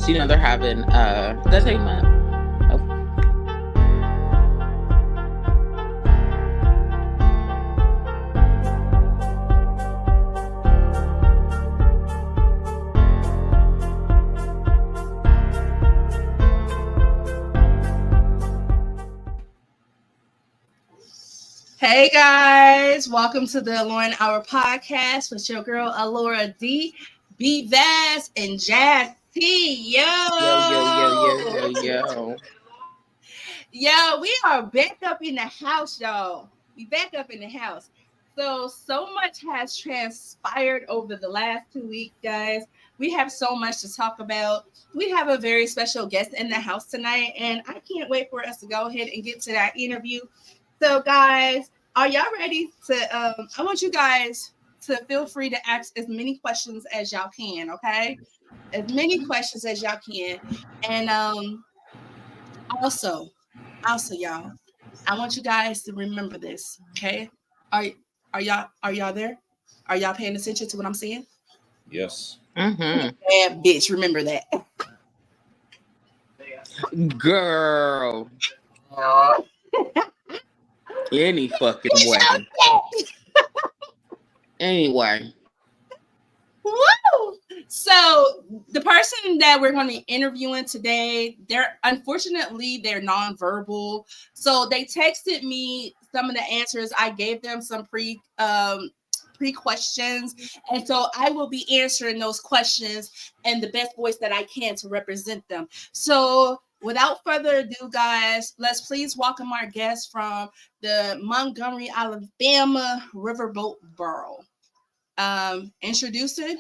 So they're having that's a month. Hey guys, welcome to the Lauren Hour podcast with your girl Alora D, B Vaz, and Jazz T. Yo. Yo, we are back up in the house, y'all. We back up in the house. So much has transpired over the last 2 weeks, guys. We have so much to talk about. We have a very special guest in the house tonight, and I can't wait for us to go ahead and get to that interview. So, guys, are y'all ready to? I want you guys to feel free to ask as many questions as y'all can. Okay, as many questions as y'all can, and also, y'all, I want you guys to remember this. Okay, are y'all there? Are y'all paying attention to what I'm saying? Yes. Bad bitch, remember that. Girl. Any fucking way. Anyway. Woo! So the person that we're going to be interviewing today, they're nonverbal. So they texted me some of the answers. I gave them some pre questions, and so I will be answering those questions in the best voice that I can to represent them. So without further ado, guys, let's please welcome our guest from the Montgomery, Alabama Riverboat Borough. Introducing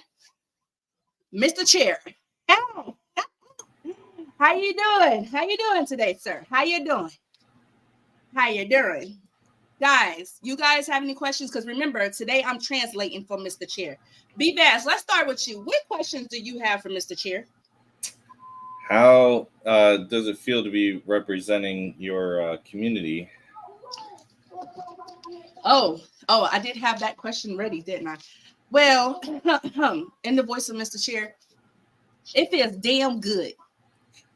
Mr. Chair. Hey. How you doing? How you doing today, sir? How you doing? Guys, you guys have any questions? Because remember, today I'm translating for Mr. Chair. B Bass, let's start with you. What questions do you have for Mr. Chair? How does it feel to be representing your community? Oh, I did have that question ready, didn't I? Well, in the voice of Mr. Chair, it feels damn good.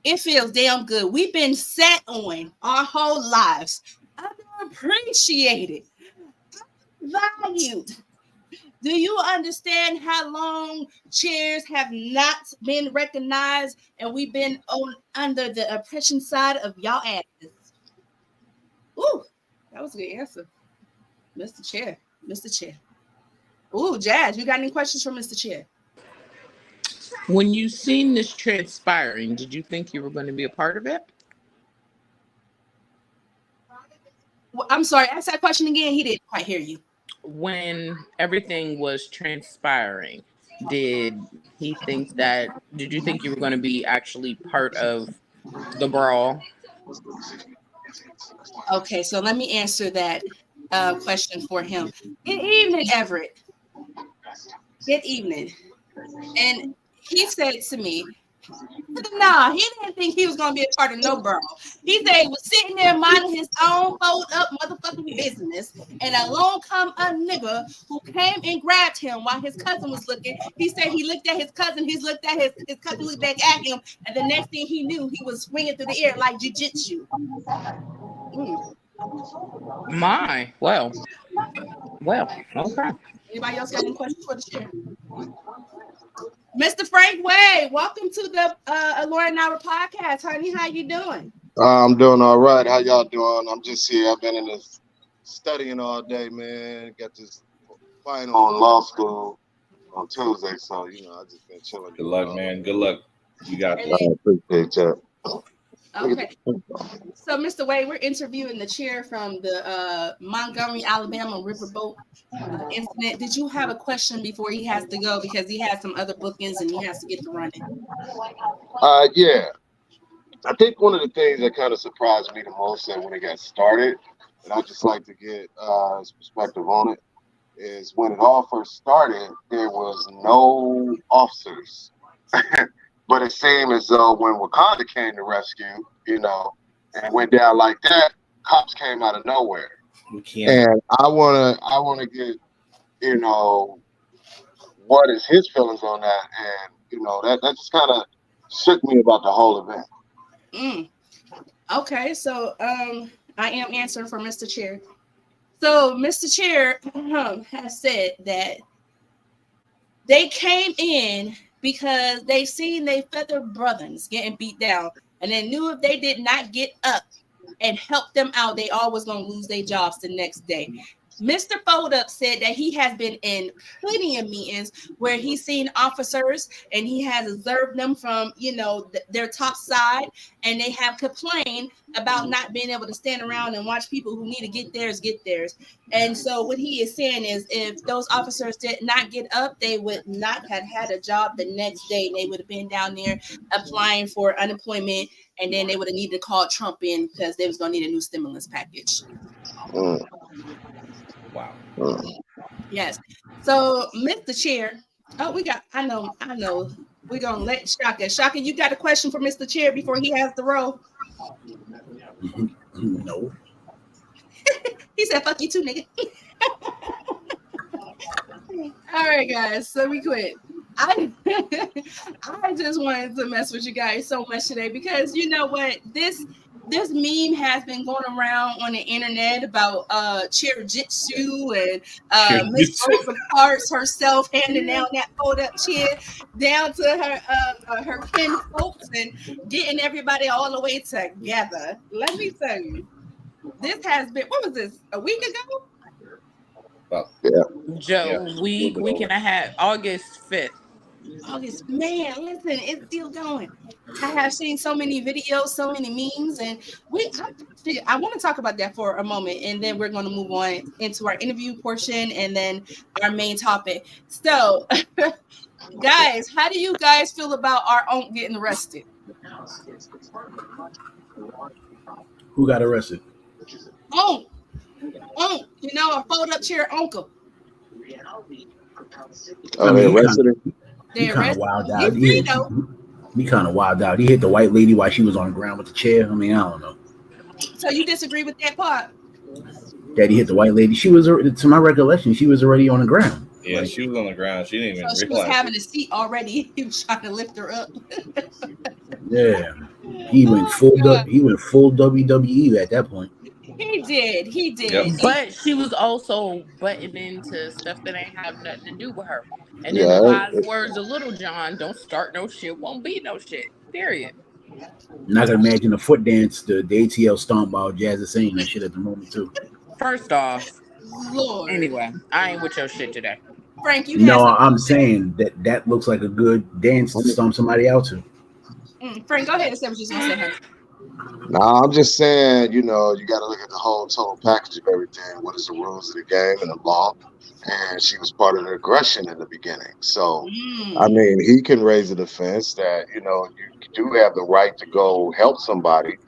It feels damn good. We've been sat on our whole lives, underappreciated, valued. Do you understand how long chairs have not been recognized and we've been under the oppression side of y'all asses? Ooh, that was a good answer. Mr. Chair. Ooh, Jazz, you got any questions for Mr. Chair? When you seen this transpiring, did you think you were going to be a part of it? Well, I'm sorry, ask that question again. He didn't quite hear you. When everything was transpiring, did you think you were going to be actually part of the brawl? Okay, so let me answer that question for him. Good evening, Everett. Good evening. And he said to me, nah, he didn't think he was going to be a part of no brawl. He said he was sitting there minding his own hold up motherfucking business, and along come a nigga who came and grabbed him while his cousin was looking. He said he looked at his cousin, his cousin looked back at him, and the next thing he knew, he was swinging through the air like jiu-jitsu. My, well, okay. Anybody else got any questions for the chair? Mr. Frank Way, welcome to the Lauren Hour podcast, honey. How you doing? I'm doing all right. How y'all doing? I'm just here. I've been in this studying all day, man. Got this final on law school on Tuesday, so I just been chilling. Good luck, man. Good luck. You got this. I appreciate that. Okay. So, Mr. Wade, we're interviewing the chair from the Montgomery, Alabama Riverboat incident. Did you have a question before he has to go because he has some other bookings and he has to get to running? Yeah. I think one of the things that kind of surprised me the most when it got started, and I'd just like to get his perspective on it, is when it all first started, there was no officers. But it seemed as though when Wakanda came to rescue, and went down like that, cops came out of nowhere. And I wanna get, what is his feelings on that? And that just kind of shook me about the whole event. Okay, so I am answering for Mr. Chair. So Mr. Chair has said that they came in because they seen their feather brothers getting beat down, and they knew if they did not get up and help them out, they all was gonna lose their jobs the next day. Mr. Foldup said that he has been in plenty of meetings where he's seen officers and he has observed them from, their top side, and they have complained about not being able to stand around and watch people who need to get theirs. And so what he is saying is if those officers did not get up, they would not have had a job the next day. They would have been down there applying for unemployment, and then they would have needed to call Trump in because they was going to need a new stimulus package. Wow. Yes. So, Mr. Chair, I know. We're going to let Shaka. Shaka, you got a question for Mr. Chair before he has the roll? No. He said, fuck you too, nigga. All right, guys. So we quit. I just wanted to mess with you guys so much today because you know what? This meme has been going around on the internet about chair jitsu and Miss Rosa Parks herself handing down that fold up chair down to her kin folks and getting everybody all the way together. Let me tell you, this has been, what was this, a week ago? Joe, week and a half, August 5th. August, man, listen, it's still going. I have seen so many videos, so many memes, and I want to talk about that for a moment, and then we're going to move on into our interview portion and then our main topic. So, guys, how do you guys feel about our own getting arrested? Who got arrested? A fold-up chair uncle. They arrested him? He kind of wild out. He kind of wild out. He hit the white lady while she was on the ground with the chair. I mean, I don't know. So you disagree with that part? That he hit the white lady. She was, to my recollection, she was already on the ground. Yeah, she was on the ground. She didn't even realize. She was having a seat already. He was trying to lift her up. Yeah, he went full WWE at that point. He did. Yep. But she was also butting into stuff that ain't have nothing to do with her. And in the wise words of Little John, don't start no shit, won't be no shit. Period. Not gonna imagine the foot dance, the ATL stomp while Jazz is saying that shit at the moment too. First off, Lord. Anyway, I ain't with your shit today. Frank, I'm saying that looks like a good dance to stomp somebody out to. Frank, go ahead and say what you're gonna say. No, I'm just saying, you got to look at the whole total package of everything. What is the rules of the game and the law? And she was part of the aggression in the beginning. So, I mean, he can raise a defense that, you do have the right to go help somebody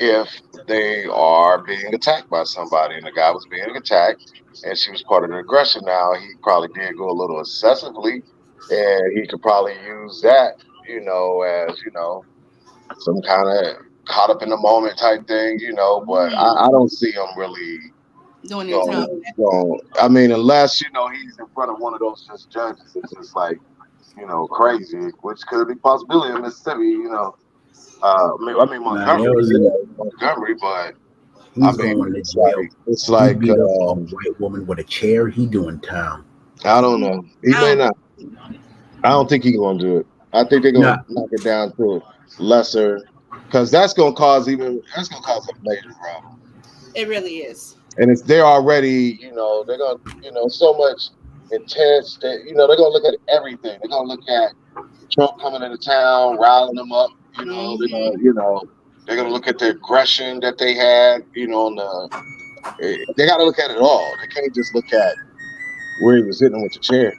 if they are being attacked by somebody. And the guy was being attacked and she was part of the aggression. Now, he probably did go a little excessively and he could probably use that, as, some kind of caught up in the moment type thing, but I don't see him really doing it. I mean, unless, he's in front of one of those just judges, it's just like, crazy, which could be a possibility in Mississippi, Montgomery, but I mean, it's like a white woman with a chair. He doing time. I don't know. He may not. I don't think he's gonna do it. I think they're gonna knock it down to a lesser, because that's gonna cause a major problem. It really is. And they're already, they're gonna, so much intense that they're gonna look at everything. They're gonna look at Trump coming into town, riling them up. They're gonna, they're gonna look at the aggression that they had. They got to look at it all. They can't just look at where he was hitting them with the chair.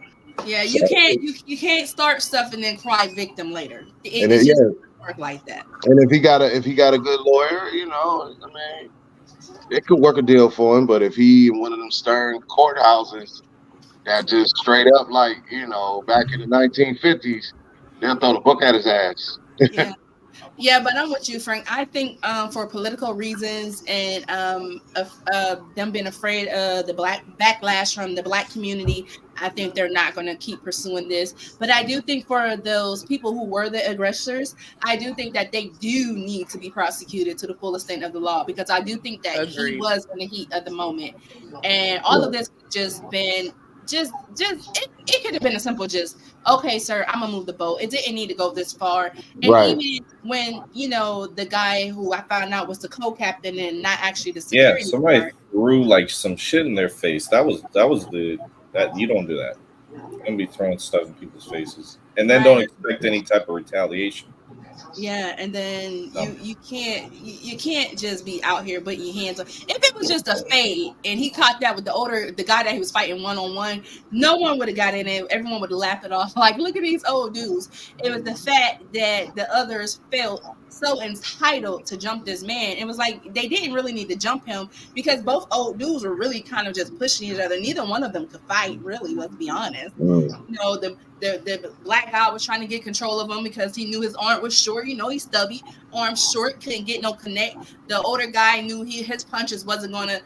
Yeah, you can't start stuff and then cry victim later. It doesn't work like that. And if he got a good lawyer, I mean, it could work a deal for him. But if he in one of them stern courthouses that just straight up like back in the 1950s, they'll throw the book at his ass. Yeah. Yeah, but I'm with you, Frank. I think for political reasons and them being afraid of the black backlash from the black community, I think they're not going to keep pursuing this. But I do think for those people who were the aggressors, I do think that they do need to be prosecuted to the full extent of the law, because I do think that he Agreed. was in the heat of the moment, and all of this just been it could have been a simple just, okay, sir, I'm gonna move the boat. It didn't need to go this far. And Right. even when, the guy who I found out was the co-captain and not actually the Yeah, security somebody guard. threw like some shit in their face. That was that you don't do that. You're gonna be throwing stuff in people's faces, and then don't Right. expect any type of retaliation. Yeah, and then No. you can't just be out here putting your hands on. If it was just a fade and he caught that with the guy that he was fighting 1-on-1, no one would have got in it. Everyone would have laughed it off. Like, look at these old dudes. It was the fact that the others felt so entitled to jump this man. It was like they didn't really need to jump him, because both old dudes were really kind of just pushing each other. Neither one of them could fight, really, let's be honest. The black guy was trying to get control of him because he knew his arm was short. He's stubby, arm short, couldn't get no connect. The older guy knew his punches wasn't going to,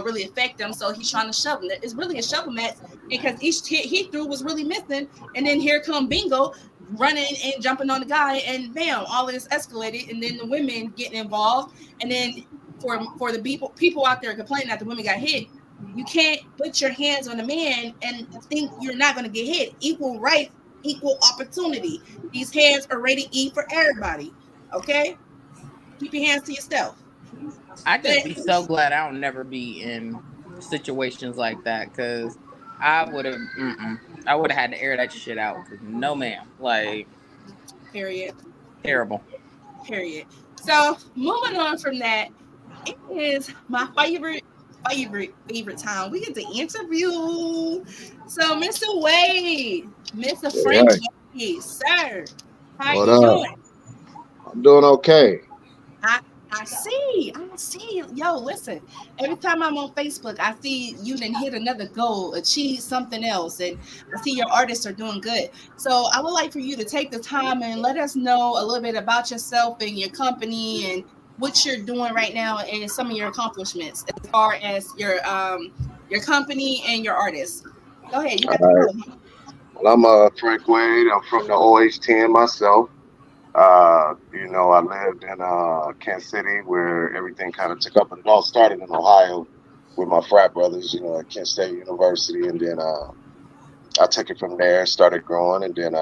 really affect him, so he's trying to shove him. It's really a shovel match, because each hit he threw was really missing. And then here come Bingo running and jumping on the guy, and bam, all of this escalated. And then the women getting involved, and then for the people out there complaining that the women got hit, you can't put your hands on a man and think you're not going to get hit. Equal rights, equal opportunity. These hands are ready to eat for everybody. Okay? Keep your hands to yourself. I just be so glad I don't never be in situations like that, because I would have had to air that shit out. No, ma'am. Like, Period. terrible. Period. So moving on from that, it is my favorite time. We get to interview. So, Mr. Wade, Mr. Frank Wade, sir, how What you up? doing? I'm doing okay. I see. Yo, listen. Every time I'm on Facebook, I see you done hit another goal, achieve something else, and I see your artists are doing good. So I would like for you to take the time and let us know a little bit about yourself and your company and what you're doing right now and some of your accomplishments as far as your company and your artists. Go ahead. You got All the right. floor. Well, I'm Frank Wade. I'm from the OH10 myself. I lived in Kansas City, where everything kind of took up, and it all started in Ohio with my frat brothers, at Kent State University, and then I took it from there, started growing, and then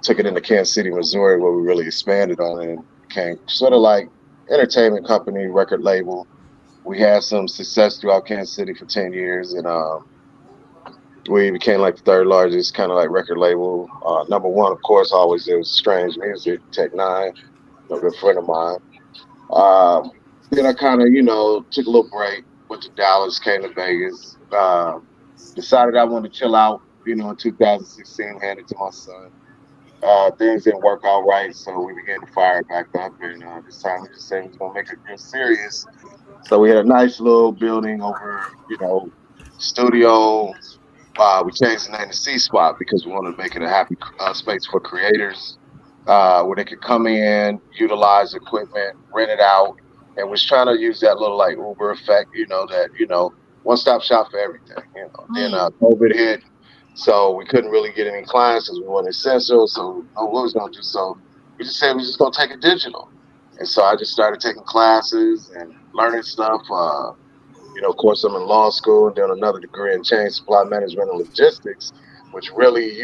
took it into Kansas City, Missouri, where we really expanded on it and became sort of like entertainment company, record label. We had some success throughout Kansas City for 10 years, and we became like the third largest kind of like record label. Number one, of course, always it was Strange Music, Tech Nine, a good friend of mine. Then I kind of, took a little break, went to Dallas, came to Vegas, decided I wanted to chill out, in 2016, handed to my son. Things didn't work out right, so we began to fire it back up, and this time we just said we was going to make it real serious. So we had a nice little building over, studio. We changed the name to C Spot because we wanted to make it a happy space for creators, where they could come in, utilize equipment, rent it out, and was trying to use that little like Uber effect, one-stop shop for everything. Then COVID hit, so we couldn't really get any clients because we weren't essential. So we know what we was gonna do. So we just said we're just gonna take it digital, and so I just started taking classes and learning stuff. Of course, I'm in law school, and then another degree in change supply management and logistics, which really,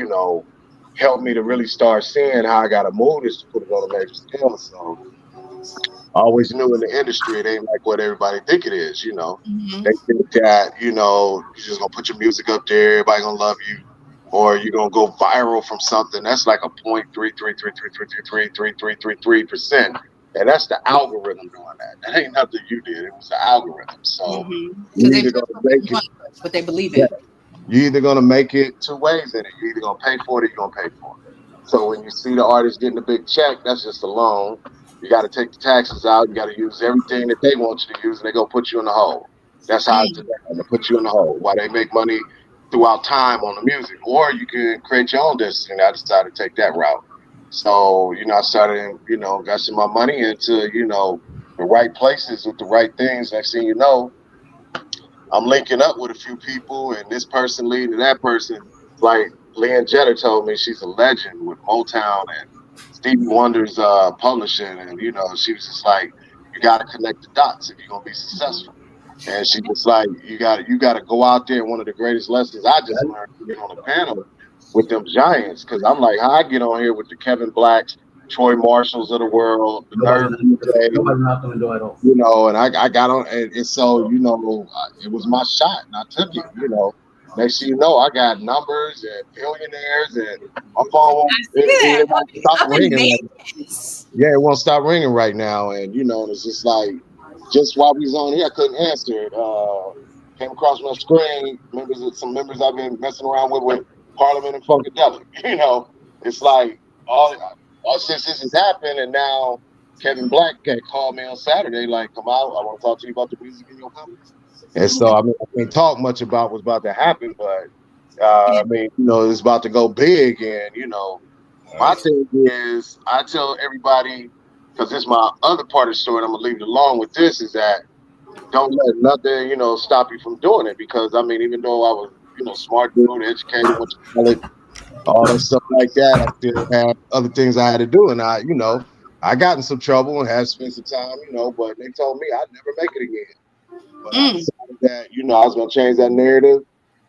helped me to really start seeing how I got to move this to put it on a major scale. So I always knew in the industry it ain't like what everybody think it is. Mhm. They think that you're just gonna put your music up there, everybody gonna love you, or you're gonna go viral from something. That's like a 0.3333333333%. And that's the algorithm doing that. That ain't nothing you did. It was the algorithm. So you either gonna make it, But they believe it. you're either gonna make it two ways in it. You're either gonna pay for it or you're gonna pay for it. So when you see the artist getting a big check, that's just a loan. You got to take the taxes out. You got to use everything that they want you to use, and they're gonna put you in the hole. That's how it's gonna put you in the hole. While they make money throughout time on the music, or you can create your own destiny. I decided to take that route. So, I started, investing my money into, the right places with the right things. Next thing you know, I'm linking up with a few people, and this person leading to that person. Like Leanne Jeter told me, she's a legend with Motown and Stevie Wonder's publishing, and she was just like, you got to connect the dots if you're gonna be successful. And she was like, you got to go out there. One of the greatest lessons I just learned to get on a panel with them giants, because I'm like, how I get on here with the Kevin Blacks, Troy Marshalls of the world, the Nobody knocked on the door at all. and I got on, and so it was my shot, and I took it. Next thing you know, I got numbers and billionaires, and my phone it won't stop ringing. Yeah, it won't stop ringing right now, and it's just like, just while we was on here, I couldn't answer it. Came across my screen, some members I've been messing around with Parliament and Funkadelic. It's like all since this has happened, and now Kevin Black called me on Saturday, like, come out, I want to talk to you about the music in your company. And so, I can't talk much about what's about to happen, but it's about to go big, and my thing is, I tell everybody, because this is my other part of the story, and I'm gonna leave it alone with this, is that don't let nothing, stop you from doing it. Because even though I was, smart dude, educated, went to college, all that stuff like that, I still had other things I had to do, and I got in some trouble and had to spend some time, but they told me I'd never make it again. But I decided that, I was gonna change that narrative,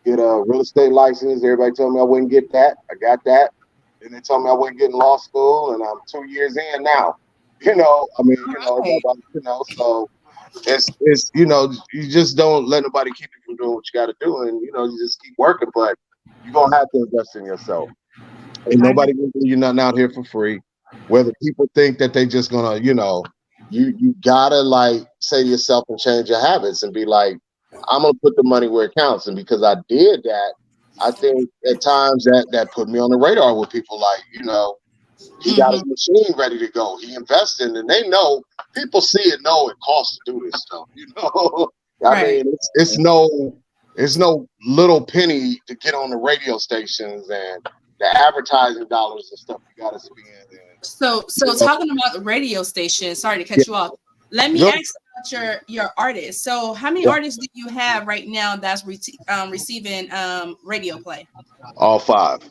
get a real estate license. Everybody told me I wouldn't get that. I got that. Then they told me I wouldn't get in law school, and I'm 2 years in now. So it's you just don't let nobody keep you from doing what you got to do, and you just keep working, but you're gonna have to invest in yourself. Ain't nobody gonna do you nothing out here for free. Whether people think that they just gonna, you gotta like say to yourself and change your habits and be like, I'm gonna put the money where it counts. And because I did that, I think at times that put me on the radar with people like, he got his machine ready to go. He invested, and they know, people see it, know it costs to do this stuff. It's no little penny to get on the radio stations and the advertising dollars and stuff you got to spend. So talking about the radio station, sorry to cut you off. Let me ask about your artists. So how many artists do you have right now that's receiving radio play? All 5.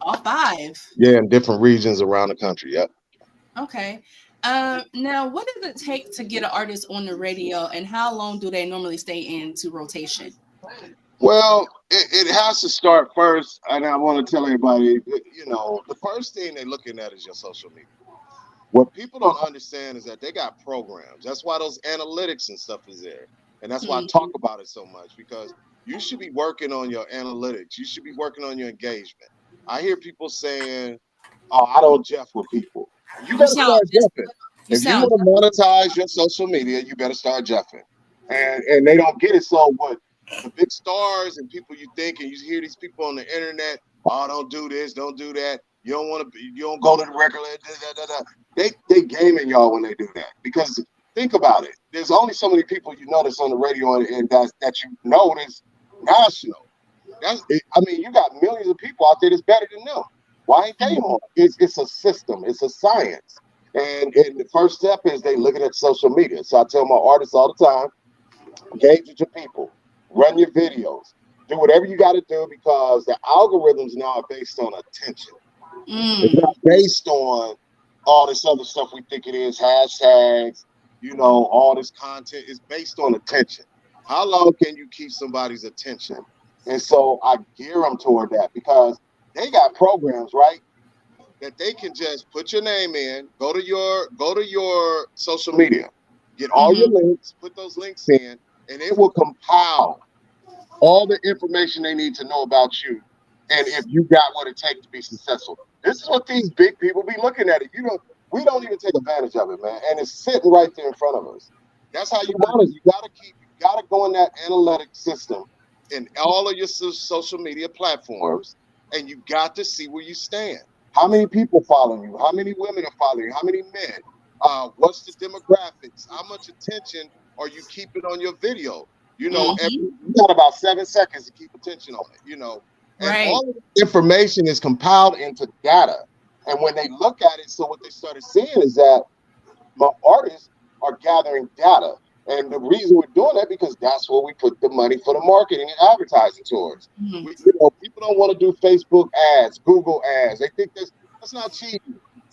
All 5? Yeah, in different regions around the country. Yep. Okay. Now, what does it take to get an artist on the radio, and how long do they normally stay into rotation? Well, it has to start first, and I want to tell everybody, the first thing they're looking at is your social media. What people don't understand is that they got programs. That's why those analytics and stuff is there. And that's why I talk about it so much, because you should be working on your analytics. You should be working on your engagement. I hear people saying, oh, I don't jeff with people. You better start jeffing. If you want to monetize your social media, you better start jeffing. And they don't get it. So what the big stars and people you think, and you hear these people on the internet, oh, don't do this, don't do that. You don't go to the record. They gaming y'all when they do that. Because think about it. There's only so many people you notice on the radio and that you notice national. You got millions of people out there that's better than them. Why ain't they on? It's a system. It's a science. And the first step is they looking at social media. So I tell my artists all the time, engage with your people, run your videos, do whatever you got to do, because the algorithms now are based on attention. It's not based on all this other stuff we think it is, hashtags, all this content is based on attention. How long can you keep somebody's attention? And so I gear them toward that, because they got programs, right, that they can just put your name in, go to your social media, get all your links, put those links in, and it will compile all the information they need to know about you, and if you got what it takes to be successful. This is what these big people be looking at it. We don't even take advantage of it, man. And it's sitting right there in front of us. That's how you want it. You gotta go in that analytic system in all of your social media platforms, and you got to see where you stand. How many people following you? How many women are following you? How many men? What's the demographics? How much attention are you keeping on your video? You got about 7 seconds to keep attention on it, And all of the information is compiled into data. And when they look at it, so what they started seeing is that my artists are gathering data. And the reason we're doing that because that's where we put the money for the marketing and advertising towards. Mhm. People don't want to do Facebook ads, Google ads. They think that's not cheap.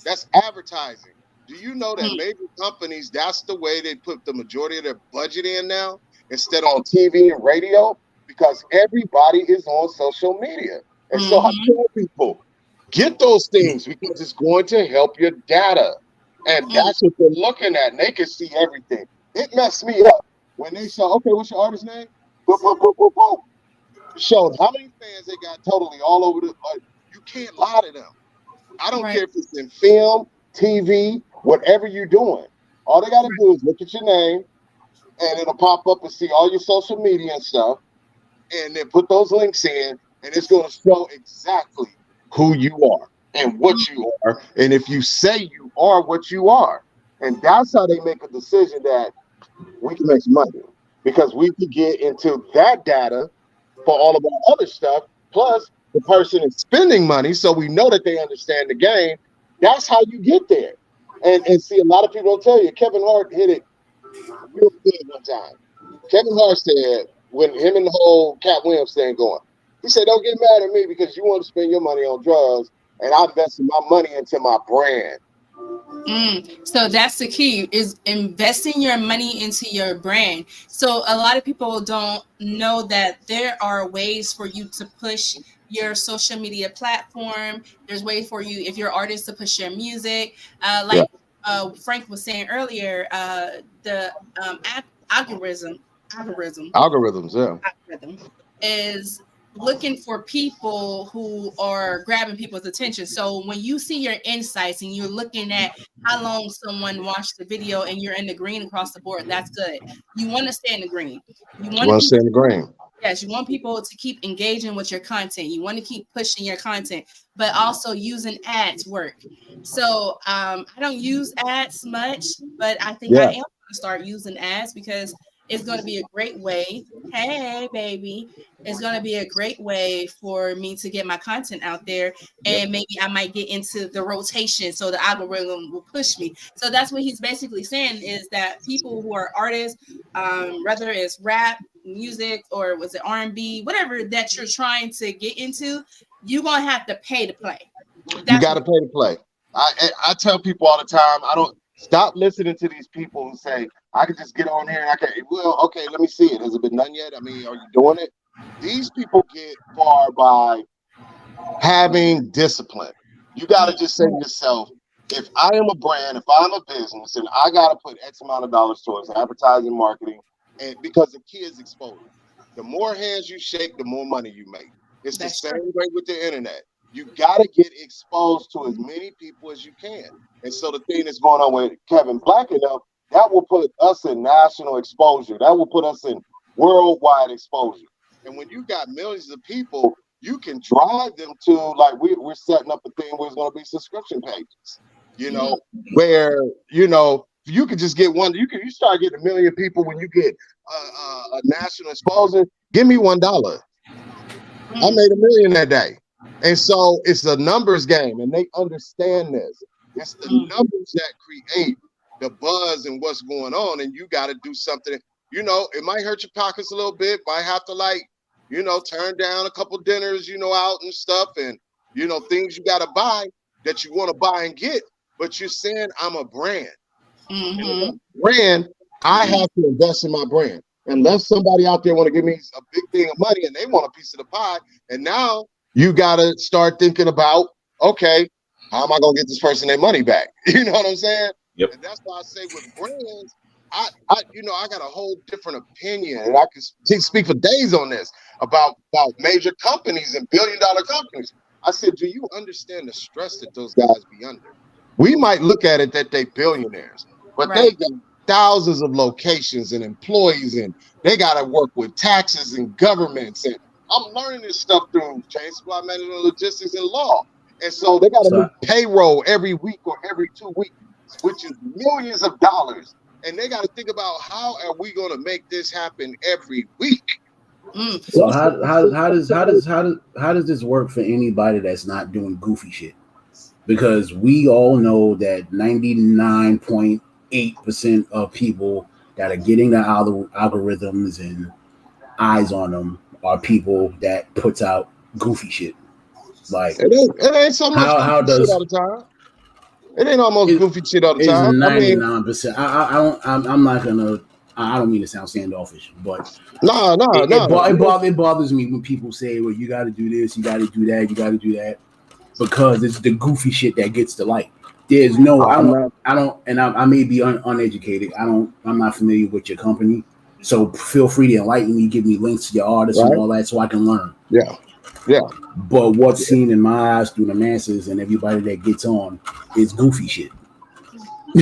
That's advertising. Do you know that major companies, that's the way they put the majority of their budget in now, instead on TV and radio? Because everybody is on social media. And so I tell people, get those things because it's going to help your data. And that's what they're looking at. And they can see everything. It messed me up when they show, okay, what's your artist name? Boop, boop, boop, boop, boop. Showed how many fans they got totally all over the. You can't lie to them. I don't care if it's in film, TV, whatever you're doing. All they got to do is look at your name, and it'll pop up and see all your social media and stuff, and then put those links in, and it's going to show exactly who you are and what you are, and if you say you are what you are. And that's how they make a decision that we can make some money because we can get into that data for all of our other stuff. Plus, the person is spending money, so we know that they understand the game. That's how you get there. And see, a lot of people don't tell you. Kevin Hart hit it real good one time. Kevin Hart said, when him and the whole Cat Williams thing going, he said, don't get mad at me because you want to spend your money on drugs, and I invested my money into my brand. So that's the key, is investing your money into your brand. So a lot of people don't know that there are ways for you to push your social media platform. There's ways for you, if you're an artist, to push your music. Frank was saying earlier, the algorithm is looking for people who are grabbing people's attention. So when you see your insights and you're looking at how long someone watched the video and you're in the green across the board, that's good. You want to stay in the green. You want to stay in the green. Yes, you want people to keep engaging with your content. You want to keep pushing your content, but also using ads work. So I don't use ads much, but I think I am going to start using ads because it's going to be a great way. Hey, baby. It's going to be a great way for me to get my content out there. And maybe I might get into the rotation so the algorithm will push me. So that's what he's basically saying, is that people who are artists, whether it's rap, music, or was it R&B, whatever that you're trying to get into, you're going to have to pay to play. You got to pay to play. I tell people all the time, I don't stop listening to these people who say, I can just get on here and I can, well, okay, let me see it. Has it been done yet? I mean, are you doing it? These people get far by having discipline. You got to just say to yourself, if I am a brand, if I'm a business, and I got to put X amount of dollars towards advertising, marketing, and because the key is exposure. The more hands you shake, the more money you make. It's the same way with the internet. You got to get exposed to as many people as you can. And so the thing that's going on with Kevin Black and them, that will put us in national exposure. That will put us in worldwide exposure. And when you got millions of people, you can drive them to, like, we're setting up a thing where it's going to be subscription pages, where, you can just get one. You start getting 1 million people when you get a national exposure. Give me $1. I made $1 million that day. And so it's a numbers game, and they understand this. It's the numbers that create the buzz and what's going on, and you got to do something. It might hurt your pockets a little bit. Might have to turn down a couple dinners, out and stuff, and things you got to buy that you want to buy and get. But you're saying I'm a brand. Brand, I have to invest in my brand. Unless somebody out there want to give me a big thing of money and they want a piece of the pie, and now you got to start thinking about, okay, how am I going to get this person their money back? You know what I'm saying? Yep. And that's why I say with brands, I got a whole different opinion, and I can speak for days on this about major companies and billion-dollar companies. I said, do you understand the stress that those guys be under? We might look at it that they billionaires, but they got thousands of locations and employees, and they got to work with taxes and governments. And I'm learning this stuff through chain supply management, logistics, and law. And so they got to do payroll every week or every 2 weeks, which is millions of dollars. And they got to think about, how are we going to make this happen every week? So how does this work for anybody that's not doing goofy shit? because we all know that 99.8% of people that are getting the algorithms and eyes on them are people that puts out goofy shit. Like it ain't so much how goofy shit all the time. It ain't almost goofy shit all the time. It's 99%. I'm not gonna. I don't mean to sound standoffish, but it bothers me when people say, "Well, you got to do this, you got to do that, you got to do that," because it's the goofy shit that gets the light. There's no, I don't, and I may be uneducated. I'm not familiar with your company, so feel free to enlighten me, give me links to your artists and all that, so I can learn. Yeah. But what's seen in my eyes through the masses and everybody that gets on is goofy shit.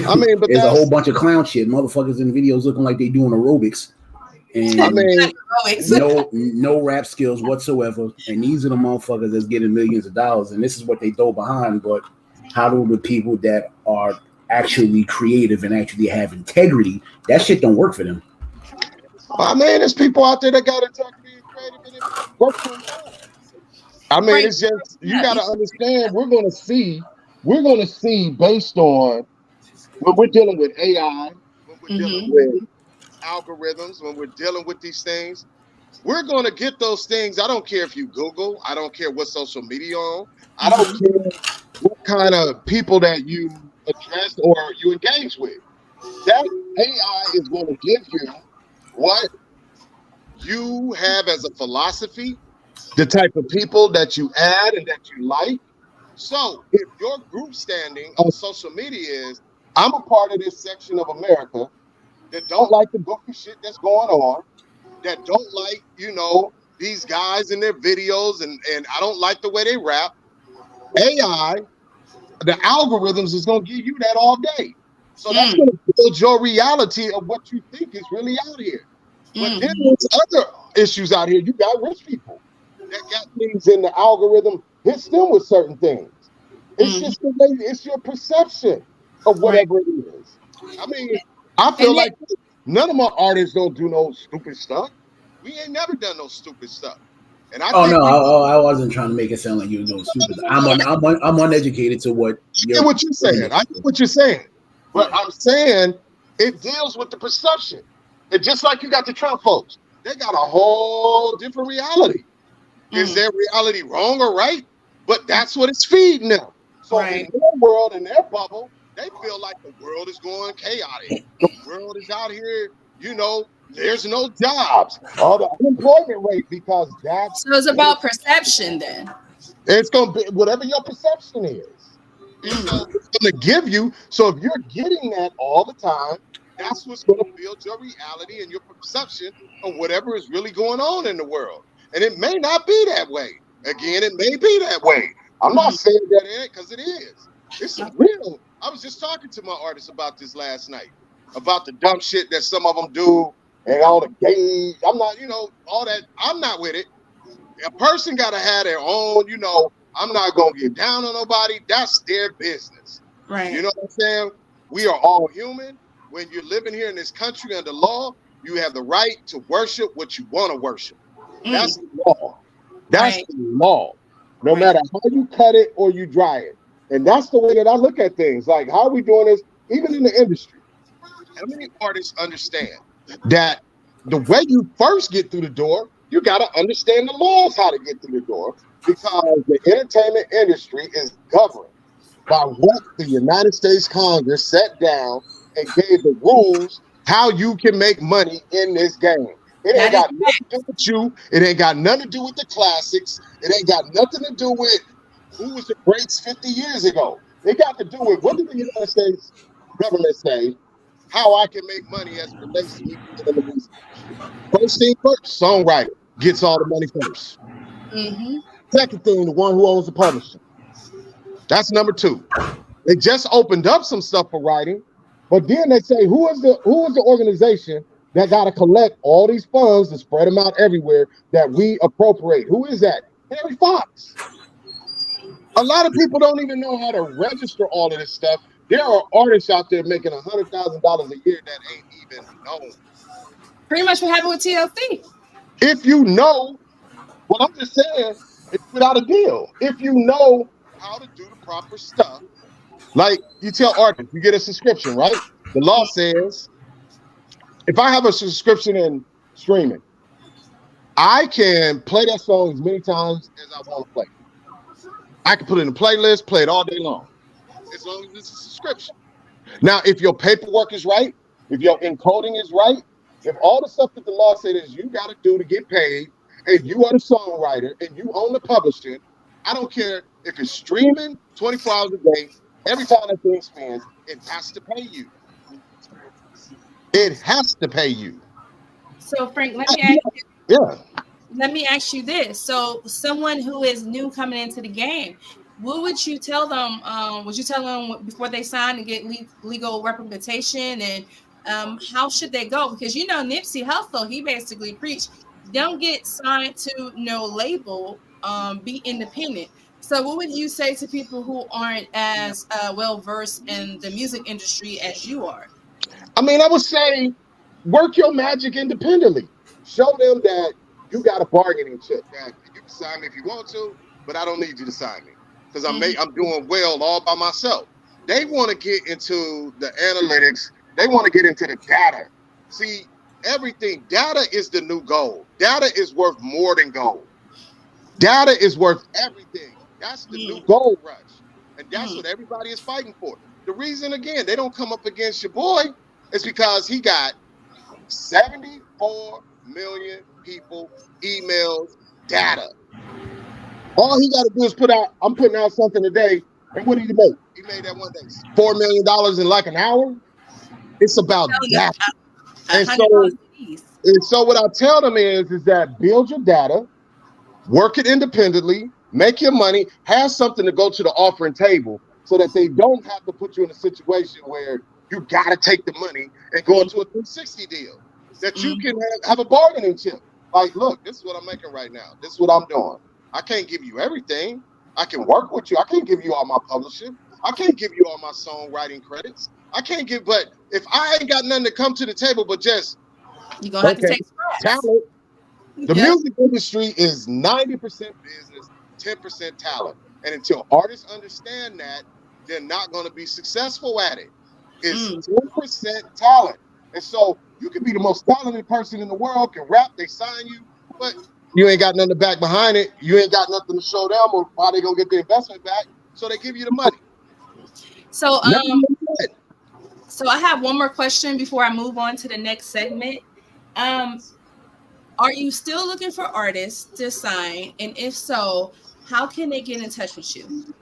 I mean, but there's a whole bunch of clown shit. Motherfuckers in videos looking like they doing aerobics, and no rap skills whatsoever. And these are the motherfuckers that's getting millions of dollars, and this is what they throw behind. But how do the people that are actually creative and actually have integrity, that shit don't work for them? I mean, there's people out there that got integrity and creative and it works for them. I mean, it's just you got to understand. We're going to see based on. When we're dealing with AI, when we're dealing with algorithms, when we're dealing with these things, we're going to get those things. I don't care if you Google. I don't care what social media on. I don't care what kind of people that you address or you engage with. That AI is going to give you what you have as a philosophy, the type of people that you add and that you like. So if your group standing on social media is, I'm a part of this section of America that don't like the goofy shit that's going on, that don't like, these guys in their videos, and I don't like the way they rap. AI, the algorithms is going to give you that all day. So that's going to build your reality of what you think is really out here. But then there's other issues out here. You got rich people that got things in the algorithm, hits them with certain things. It's just the way, it's your perception of whatever it is. I mean, I feel like none of my artists don't do no stupid stuff. We ain't never done no stupid stuff. And I I wasn't trying to make it sound like you were doing stupid. I'm uneducated to what you're saying. I get what you're saying. But I'm saying it deals with the perception. And just like you got the Trump folks, they got a whole different reality. Is their reality wrong or right? But that's what it's feeding them. So in their world, in their bubble, they feel like the world is going chaotic. The world is out here, there's no jobs. All the unemployment rate, because that's... So it's about perception then. It's going to be whatever your perception is. It's going to give you. So if you're getting that all the time, that's what's going to build your reality and your perception of whatever is really going on in the world. And it may not be that way. Again, it may be that way. I'm not saying that it ain't, because it is. It's real. I was just talking to my artist about this last night, about the dumb shit that some of them do and all the gays. I'm not, all that. I'm not with it. A person got to have their own, I'm not going to get down on nobody. That's their business. Right. You know what I'm saying? We are all human. When you're living here in this country under law, you have the right to worship what you want to worship. That's the law. That's the law. No matter how you cut it or you dry it. And that's the way that I look at things. Like, how are we doing this, even in the industry? How many artists understand that the way you first get through the door, you got to understand the laws how to get through the door, because the entertainment industry is governed by what the United States Congress set down and gave the rules how you can make money in this game. It ain't got nothing to do with you. It ain't got nothing to do with the classics. It ain't got nothing to do with who was the greats 50 years ago. It got to do with what did the United States government say, how I can make money as it relates to me. First thing first, songwriter gets all the money first. Second thing, the one who owns the publishing. That's number two. They just opened up some stuff for writing, but then they say, who is the organization that got to collect all these funds and spread them out everywhere that we appropriate? Who is that? Harry Fox. A lot of people don't even know how to register all of this stuff. There are artists out there making $100,000 a year that ain't even known. Pretty much what happened with TLC. If you know, well, I'm just saying, it's without a deal. If you know how to do the proper stuff. Like you tell artists, you get a subscription, right? The law says if I have a subscription in streaming, I can play that song as many times as I want to play. I can put it in a playlist, play it all day long, as long as it's a subscription. Now, if your paperwork is right, if your encoding is right, if all the stuff that the law said is you got to do to get paid, and you are the songwriter and you own the publishing, I don't care if it's streaming 24 hours a day, every time that thing spins, it has to pay you. It has to pay you. So, Frank, let me ask you this. So, someone who is new coming into the game, what would you tell them? Would you tell them before they sign to get legal representation, and how should they go? Because Nipsey Hussle, he basically preached, don't get signed to no label, be independent. So what would you say to people who aren't as well versed in the music industry as you are? I mean, I would say work your magic independently. Show them that you got a bargaining chip. That you can sign me if you want to, but I don't need you to sign me because I'm doing well all by myself. They want to get into the analytics. They want to get into the data. See, everything, data is the new gold. Data is worth more than gold. Data is worth everything. That's the new gold rush. And that's what everybody is fighting for. The reason, again, they don't come up against your boy is because he got 74 million people, emails, data. All he got to do is I'm putting out something today. And what did he make? He made that one day. $4 million in like an hour. It's about data. And so what I tell them is that build your data, work it independently, make your money, have something to go to the offering table so that they don't have to put you in a situation where you got to take the money and go into a 360 deal. That you can have a bargaining chip. Like, look, this is what I'm making right now. This is what I'm doing. I can't give you everything. I can work with you. I can't give you all my publishing. I can't give you all my songwriting credits. But if I ain't got nothing to come to the table but just you're gonna have to take talent. The music industry is 90% business, 10% talent. And until artists understand that, they're not going to be successful at it. It's 10% talent. And so you can be the most talented person in the world, can rap, they sign you, but you ain't got nothing to back behind it. You ain't got nothing to show them or how they going to get the investment back. So they give you the money. So, so I have one more question before I move on to the next segment. Are you still looking for artists to sign? And if so, how can they get in touch with you?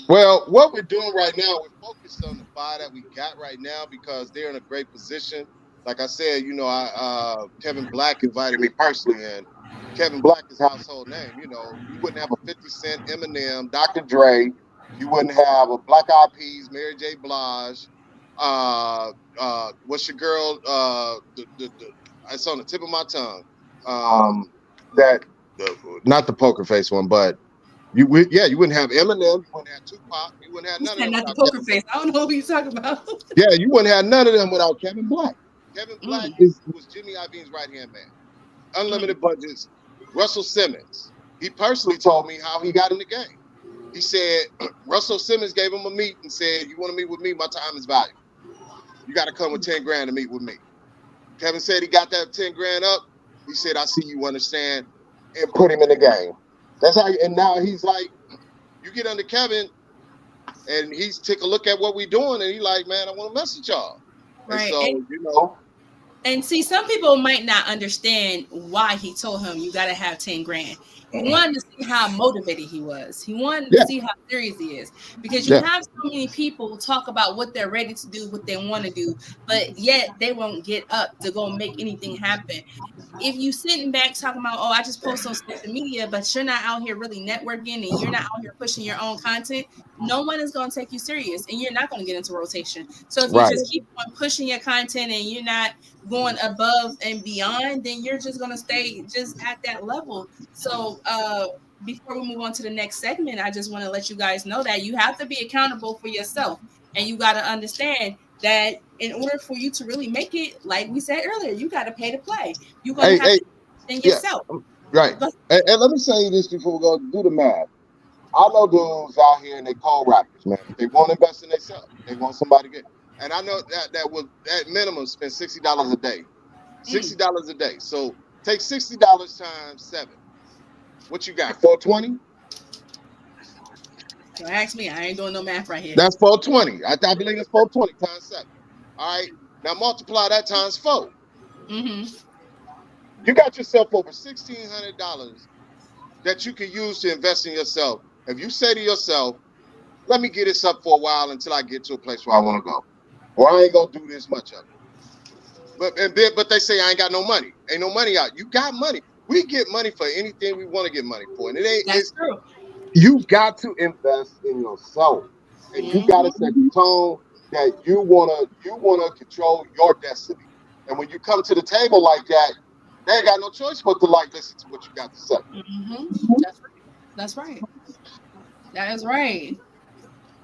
Well, what we're doing right now, we're focused on the 5 that we got right now because they're in a great position. Like I said, Kevin Black invited me personally, and Kevin Black is household name. You wouldn't have a 50 Cent, Eminem, Dr. Dre. You wouldn't have a Black Eyed Peas, Mary J. Blige. What's your girl? It's on the tip of my tongue. Not the poker face one, but you wouldn't have Eminem, you wouldn't have Tupac, you wouldn't have none of them. Not the poker face. I don't know what you're talking about. Yeah, you wouldn't have none of them without Kevin Black. Kevin Black was Jimmy Iovine's right-hand man. Unlimited budgets. Russell Simmons. He personally told me how he got in the game. He said Russell Simmons gave him a meet and said, "You want to meet with me? My time is valuable. You got to come with 10 grand to meet with me." Kevin said he got that 10 grand up. He said, "I see you understand," and put him in the game. That's how. And now he's like, you get under Kevin, and he's take a look at what we're doing, and he's like, "Man, I want to message y'all." Right. And so, And see, some people might not understand why he told him you got to have 10 grand. He wanted to see how motivated he was. He wanted to see how serious he is. Because you have so many people talk about what they're ready to do, what they want to do, but yet they won't get up to go make anything happen. If you sitting back talking about, oh, I just post on social media, but you're not out here really networking and you're not out here pushing your own content, no one is going to take you serious and you're not going to get into rotation. So if you just keep on pushing your content and you're not going above and beyond, then you're just going to stay just at that level. So before we move on to the next segment, I just want to let you guys know that you have to be accountable for yourself, and you got to understand that in order for you to really make it, like we said earlier, you got to pay to play. You're going to have to in yourself. Right. And let me say this before we go do the math. I know dudes out here and they call rappers, man. They want to invest in themselves. They want somebody to get. And I know that minimum spend $60 a day. $60 a day. So take $60 times 7. What you got? 420? Don't ask me. I ain't doing no math right here. That's 420. I believe it's 420 times 7. All right. Now multiply that times 4. Mm-hmm. You got yourself over $1,600 that you can use to invest in yourself. If you say to yourself, let me get this up for a while until I get to a place where I want to go, or I ain't gonna do this much of it. But they say I ain't got no money. Ain't no money out. You got money. We get money for anything we want to get money for, and it ain't. That's true. You got to invest in yourself, and you got to set the tone that you wanna control your destiny. And when you come to the table like that, they ain't got no choice but to listen to what you got to say. Mm-hmm. That's right. That is right.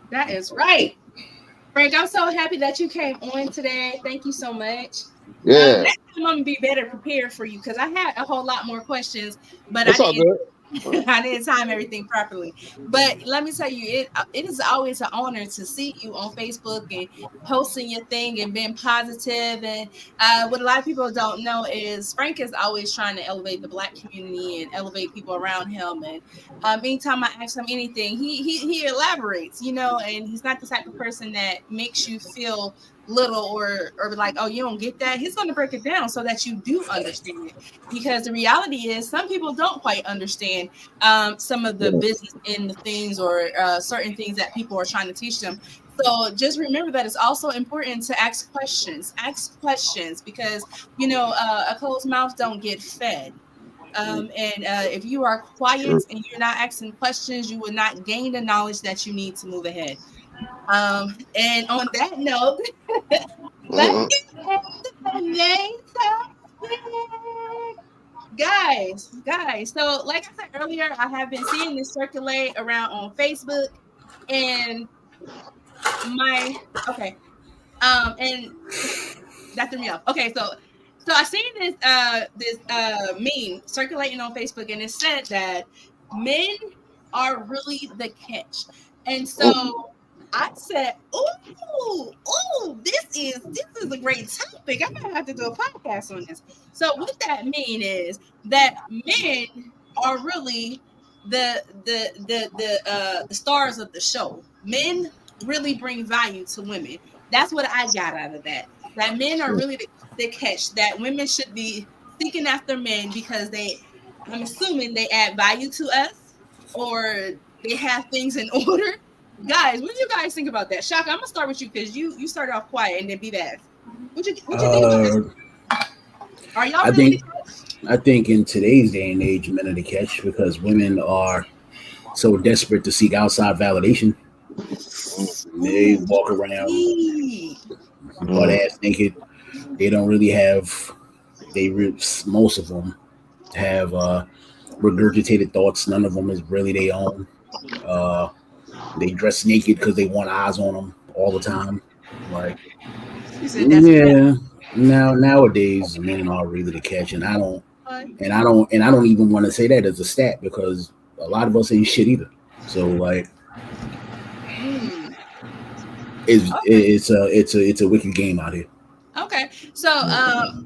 That is right. Frank, I'm so happy that you came on today. Thank you so much. Yeah. Next time I'm gonna be better prepared for you because I had a whole lot more questions, but It's all good. I didn't time everything properly. But let me tell you, it is always an honor to see you on Facebook and posting your thing and being positive. And what a lot of people don't know is Frank is always trying to elevate the Black community and elevate people around him. And anytime I ask him anything, he elaborates, and he's not the type of person that makes you feel little or like, oh, you don't get that. He's going to break it down so that you do understand it, because the reality is some people don't quite understand some of the business in the things or certain things that people are trying to teach them. So just remember that it's also important to ask questions because a closed mouth don't get fed. And if you are quiet and you're not asking questions, you will not gain the knowledge that you need to move ahead. And on that note, let's get to the main topic. Guys. So, like I said earlier, I have been seeing this circulate around on Facebook, and and that threw me off. Okay, so I seen this meme circulating on Facebook, and it said that men are really the catch, and so I said, "Ooh, this is a great topic. I might have to do a podcast on this." So what that mean is that men are really the stars of the show. Men really bring value to women. That's what I got out of that. That men are really the catch. That women should be seeking after men because I'm assuming they add value to us or they have things in order. Guys, what do you guys think about that? Shaka, I'm gonna start with you because you started off quiet and then be that. What you think about this? Are y'all I think in today's day and age, men are the catch because women are so desperate to seek outside validation. They walk around butt ass naked. They don't really have. Most of them have regurgitated thoughts. None of them is really their own. They dress naked because they want eyes on them all the time. Like, nowadays men are really the catch, and I don't even want to say that as a stat because a lot of us ain't shit either. So like, it's a wicked game out here. Okay, so I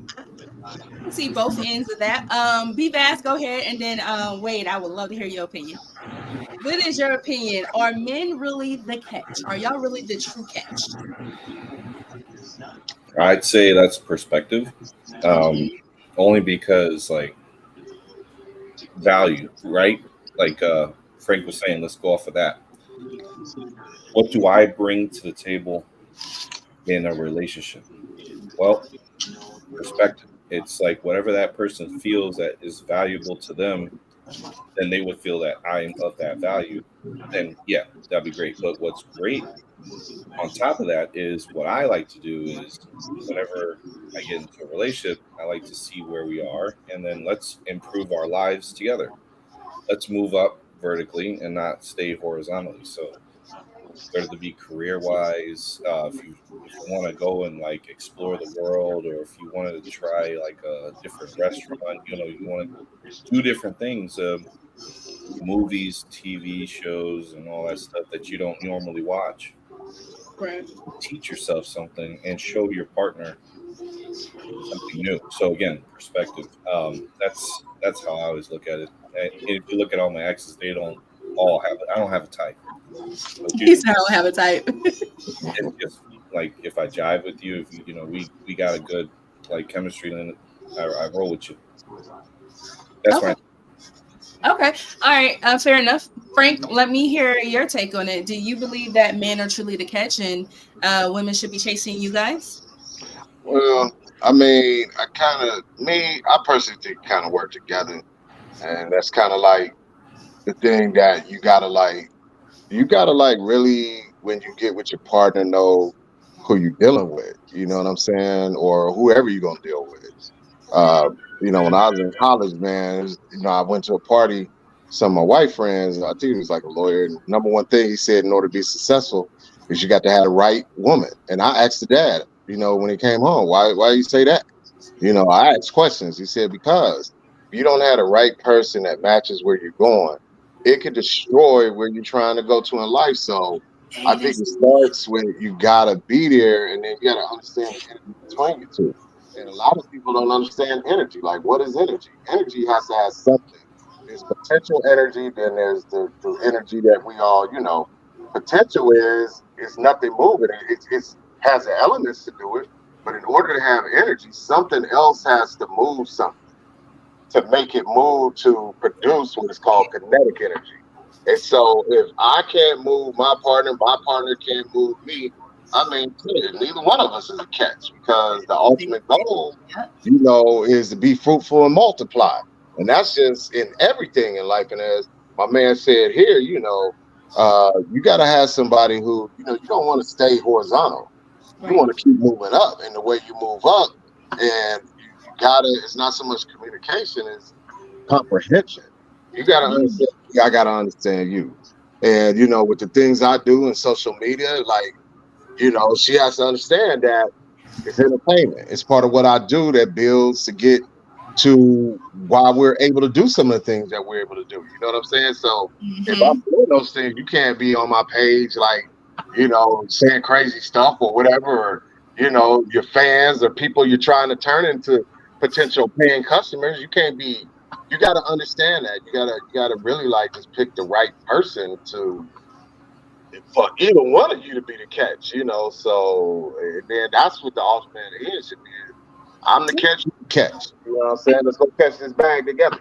see both ends of that. B-Bass, go ahead, and then Wade, I would love to hear your opinion. What is your opinion? Are men really the catch? Are y'all really the true catch? I'd say that's perspective. Only because like value, right? Like Frank was saying, let's go off of that. What do I bring to the table in a relationship? Well, perspective. It's like whatever that person feels that is valuable to them, then they would feel that I am of that value. Then yeah, that'd be great. But what's great on top of that is what I like to do is whenever I get into a relationship, I like to see where we are and then let's improve our lives together. Let's move up vertically and not stay horizontally. So whether it be career wise, if if you want to go and like explore the world, or if you wanted to try like a different restaurant, you want to do different things, movies, TV shows, and all that stuff that you don't normally watch. Right. Teach yourself something and show your partner something new. So again, perspective. That's how I always look at it. And if you look at all my exes, they don't all have it. I don't have a type. He said I don't have a type. It's just like if I jive with you, if we got a good like chemistry, then I roll with you. That's okay. right. Okay. All right. Fair enough. Frank, let me hear your take on it. Do you believe that men are truly the catch and women should be chasing you guys? Well, I mean, I personally think kind of work together. And that's kind of like the thing that you gotta really, when you get with your partner, know who you're dealing with. You know what I'm saying? Or whoever you're gonna deal with. When I was in college, man, I went to a party. Some of my white friends, I think he was like a lawyer. And number one thing he said, in order to be successful, is you got to have the right woman. And I asked the dad, when he came home, why you say that? I asked questions. He said, because if you don't have the right person that matches where you're going, it could destroy where you're trying to go to in life. So I think it starts when you gotta be there, and then you gotta understand the energy between you two. And a lot of people don't understand energy. Like, what is energy? Energy has to have something. There's potential energy, then there's the energy that we all, potential is nothing moving. It has the elements to do it, but in order to have energy, something else has to move something to make it move to produce what is called kinetic energy. And so if I can't move my partner can't move me, I mean, neither one of us is a catch, because the ultimate goal, is to be fruitful and multiply. And that's just in everything in life. And as my man said here, you got to have somebody who, you don't want to stay horizontal. You want to keep moving up. And the way you move up, and it's not so much communication, it's comprehension. You got to understand, I got to understand you. And, with the things I do in social media, like, she has to understand that it's entertainment. It's part of what I do that builds to get to why we're able to do some of the things that we're able to do. You know what I'm saying? So if I'm doing those things, you can't be on my page like, saying crazy stuff or whatever, or, your fans or people you're trying to turn into potential paying customers. You can't be, you got to understand that. You got to really like just pick the right person for either one of you to be the catch, so then that's what the ultimate is should be. I'm the catch, you catch. You know what I'm saying? Let's go catch this bag together.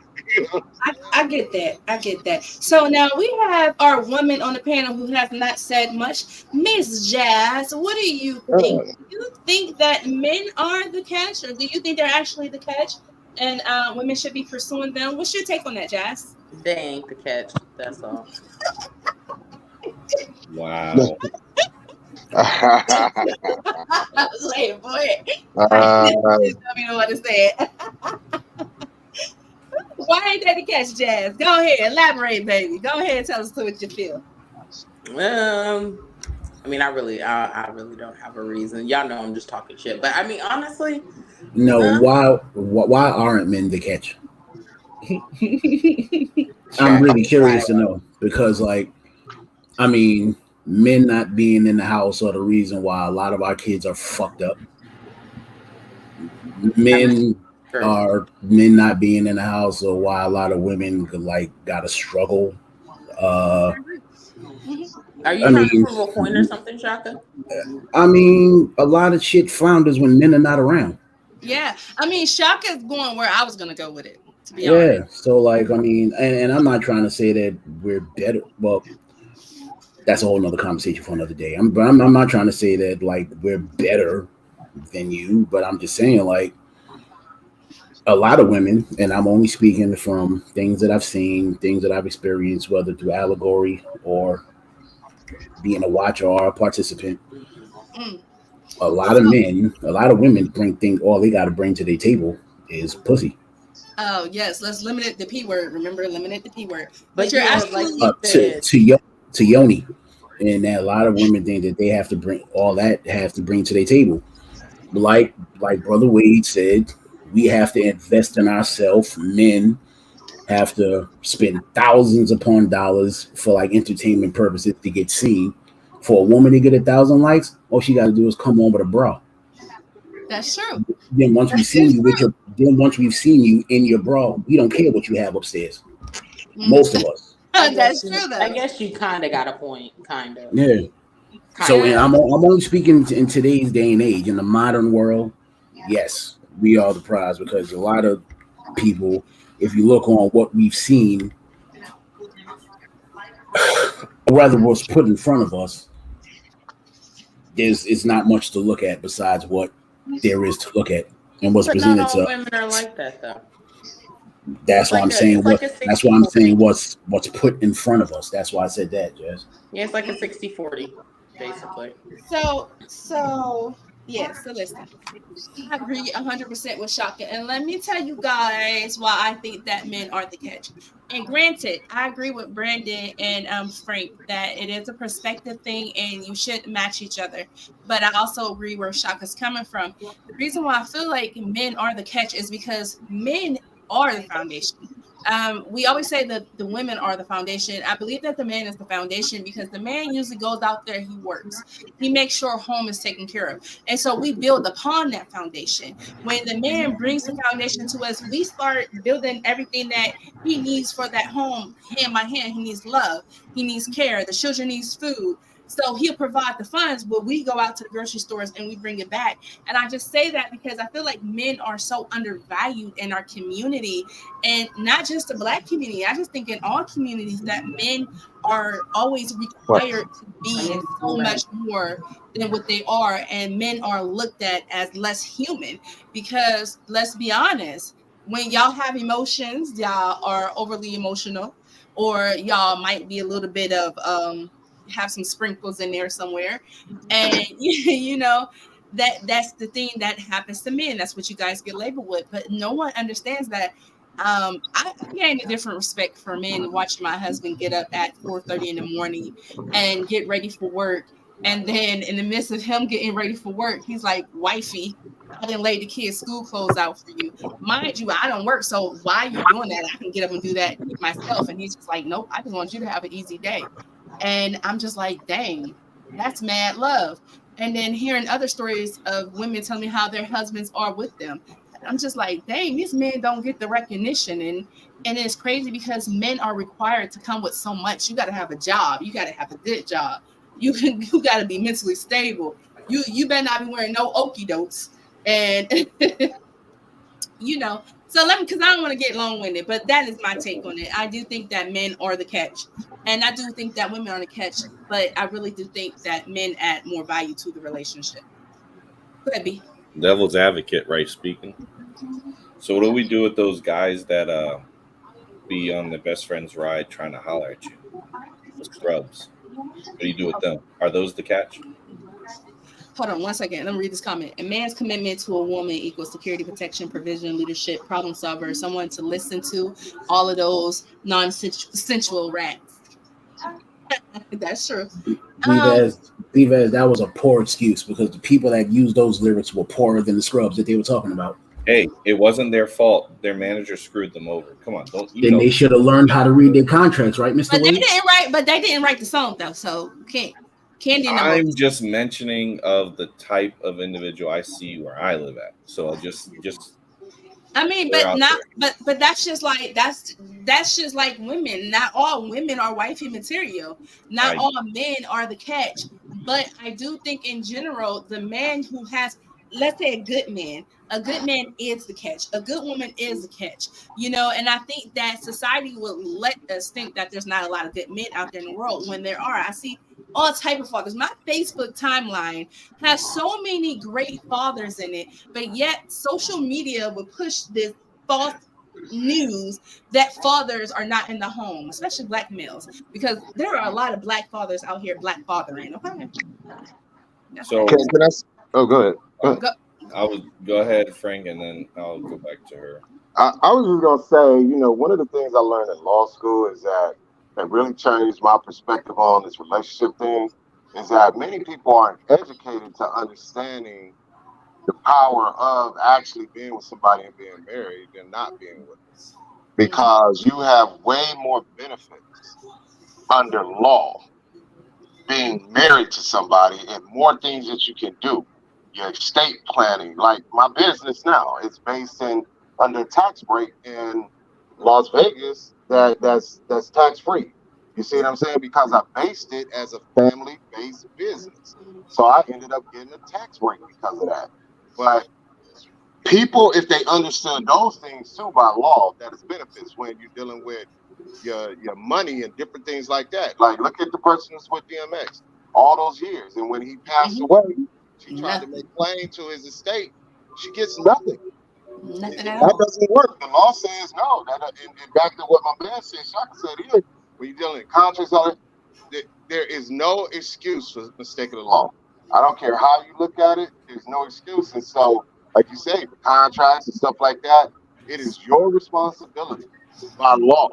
I get that. So now we have our woman on the panel who has not said much. Miss Jazz, what do you think? Do you think that men are the catch, or do you think they're actually the catch and women should be pursuing them? What's your take on that, Jazz? They ain't the catch. That's all. Wow. Hey, boy. Tell me what to say. Why ain't that the catch, Jazz? Go ahead, elaborate, baby. Go ahead and tell us what you feel. I mean, I really don't have a reason. Y'all know I'm just talking shit, but I mean, honestly, no. Why aren't men the catch? I'm really curious to know, because, like, I mean, men not being in the house are the reason why a lot of our kids are fucked up. Men not being in the house, or why a lot of women gotta struggle. Are you trying to prove a point or something, Shaka? I mean, a lot of shit flounders when men are not around. Yeah, I mean, Shaka's going where I was gonna go with it. To be honest. So like, I mean, and I'm not trying to say that we're better. Well, that's a whole nother conversation for another day. I'm not trying to say that like we're better than you, but I'm just saying like a lot of women, and I'm only speaking from things that I've seen, things that I've experienced, whether through allegory or being a watcher or a participant. A lot of women bring things, all they got to bring to their table is pussy. Oh yes, let's eliminate the P word. Remember, eliminate the P word. But you're actually to Yoni. and that a lot of women think that they have to bring all that to their table. Like Brother Wade said, we have to invest in ourselves. Men have to spend thousands upon dollars for like entertainment purposes to get seen. For a woman to get 1,000 likes, all she got to do is come on with a bra. That's true. Then once we've seen you in your bra, we don't care what you have upstairs. Most of us. That's true, though. I guess you kind of got a point, kind of. Yeah. So I'm only speaking in today's day and age, in the modern world. Yes, we are the prize, because a lot of people, if you look on what we've seen, rather what's put in front of us, it's not much to look at besides what there is to look at and what's presented not all to. Women are like that, though. That's why I'm saying that's why I'm saying what's put in front of us. That's why I said that, Jess. Yeah, it's like a 60-40, basically. So listen, I agree 100% with Shaka, and let me tell you guys why I think that men are the catch. And granted, I agree with Brandon and Frank that it is a perspective thing, and you should match each other. But I also agree where Shaka's coming from. The reason why I feel like men are the catch is because men are the foundation. We always say that the women are the foundation. I believe that the man is the foundation because the man usually goes out there, he works, he makes sure home is taken care of, and so we build upon that foundation. When the man brings the foundation to us, we start building everything that he needs for that home hand by hand. He needs love, he needs care, the children needs food. So he'll provide the funds, but we go out to the grocery stores and we bring it back. And I just say that because I feel like men are so undervalued in our community, and not just the Black community. I just think in all communities that men are always required to be so much more than what they are. And men are looked at as less human because, let's be honest, when y'all have emotions, y'all are overly emotional, or y'all might be a little bit of, have some sprinkles in there somewhere, and you know that's the thing that happens to men. That's what you guys get labeled with, but no one understands that. I gained a different respect for men watching my husband get up at 4:30 in the morning and get ready for work, and then in the midst of him getting ready for work, he's like, "Wifey, I didn't lay the kids' school clothes out for you. Mind you, I don't work, so why are you doing that? I can get up and do that myself." And he's just like, "Nope, I just want you to have an easy day." And I'm just like, dang, that's mad love. And then hearing other stories of women telling me how their husbands are with them, I'm just like, dang, these men don't get the recognition. And it's crazy because men are required to come with so much. You got to have a job. You got to have a good job. You got to be mentally stable. You better not be wearing no okie dokes. And you know, so because I don't want to get long-winded, but that is my take on it. I do think that men are the catch, and I do think that women are the catch, but I really do think that men add more value to the relationship. Go ahead, B. Devil's advocate, right? Speaking. So what do we do with those guys that be on their best friend's ride trying to holler at you? The scrubs. What do you do with them? Are those the catch? Hold on 1 second. Let me read this comment. A man's commitment to a woman equals security, protection, provision, leadership, problem solver, someone to listen to, all of those non-sensual rats. That's true. Vivez, that was a poor excuse because the people that used those lyrics were poorer than the scrubs that they were talking about. Hey, it wasn't their fault. Their manager screwed them over. Come on, then they should have learned how to read their contracts, right, Mr. Wade? They didn't write the song though, so can't. I'm just mentioning of the type of individual I see where I live at. So I'll just. I mean, but that's just like women. Not all women are wifey material. Not all men are the catch. But I do think in general, the man who has, let's say, a good man is the catch. A good woman is the catch. You know, and I think that society will let us think that there's not a lot of good men out there in the world when there are. I see all type of fathers. My Facebook timeline has so many great fathers in it, but yet social media will push this false news that fathers are not in the home, especially Black males, because there are a lot of Black fathers out here Black fathering. Okay. So can I? Oh, go ahead. I would go ahead, Frank, and then I'll go back to her. I was just gonna say, you know, one of the things I learned in law school is that that really changed my perspective on this relationship thing is that many people aren't educated to understanding the power of actually being with somebody and being married than not being with them. Because you have way more benefits under law being married to somebody and more things that you can do. Your estate planning, like my business now, it's based in under tax break in Las Vegas that's tax free. You see what I'm saying? Because I based it as a family based business. So I ended up getting a tax break because of that. But people, if they understood those things too by law, that is benefits when you're dealing with your money and different things like that. Like look at the person that's with DMX all those years, and when he passed away, she tried to make claim to his estate. She gets nothing. Nothing at that all. doesn't work. The law says no. And back to what my man said, Shaka said here, when you're dealing in contracts, all that, there is no excuse for mistaking the law. I don't care how you look at it. There's no excuse. And so, like you say, for contracts and stuff like that, it is your responsibility by law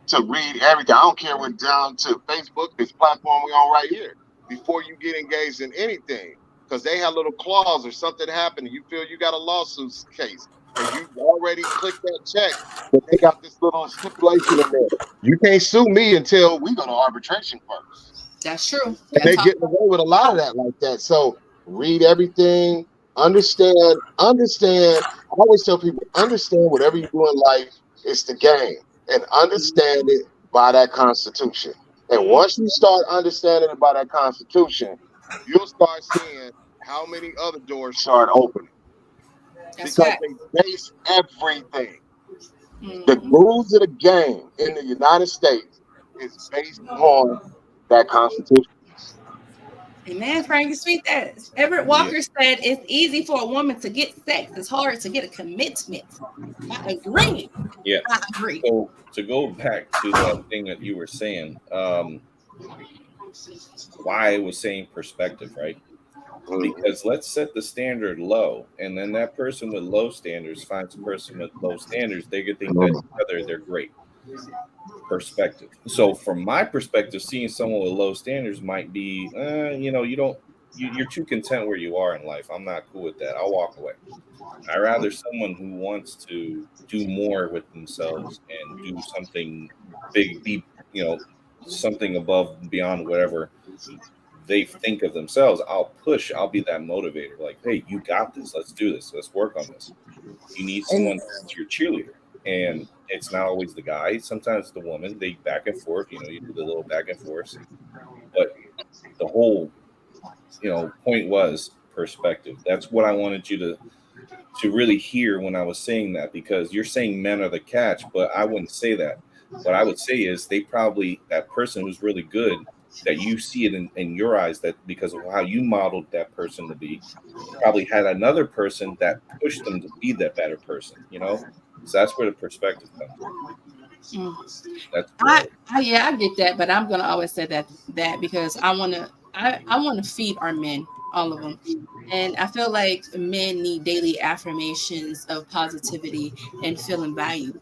to read everything. I don't care what down to Facebook, this platform we on right here, before you get engaged in anything. Because they have little clause or something happened and you feel you got a lawsuit case and you already clicked that check, but they got this little stipulation in there. You can't sue me until we go to arbitration first. That's true. And they getting away with a lot of that like that. So read everything, understand. I always tell people, understand whatever you do in life, it's the game. And understand it by that Constitution. And once you start understanding it by that Constitution, you'll start seeing how many other doors start opening. That's because right. they base everything. The rules of the game in the United States is based on that Constitution. Amen, Frankie Sweet. That Everett Walker said it's easy for a woman to get sex. It's hard to get a commitment. I agree. Yeah. I agree. So to go back to the thing that you were saying, why I was saying perspective, right? Because let's set the standard low, and then that person with low standards finds a person with low standards. They could think that together they're great. Perspective. So from my perspective, seeing someone with low standards might be, you're too content where you are in life. I'm not cool with that. I'll walk away. I'd rather someone who wants to do more with themselves and do something big, be, something above and beyond whatever they think of themselves. I'll be that motivator. Like, hey, you got this. Let's do this. Let's work on this. You need someone that's your cheerleader. And it's not always the guy. Sometimes the woman. They back and forth. You do the little back and forth. But the whole, point was perspective. That's what I wanted you to really hear when I was saying that, because you're saying men are the catch, but I wouldn't say that. What I would say is that person who's really good, that you see it in your eyes, that because of how you modeled that person to be, probably had another person that pushed them to be that better person, So that's where the perspective comes. I get that, but I'm gonna always say that because I wanna feed our men, all of them, and I feel like men need daily affirmations of positivity and feeling valued.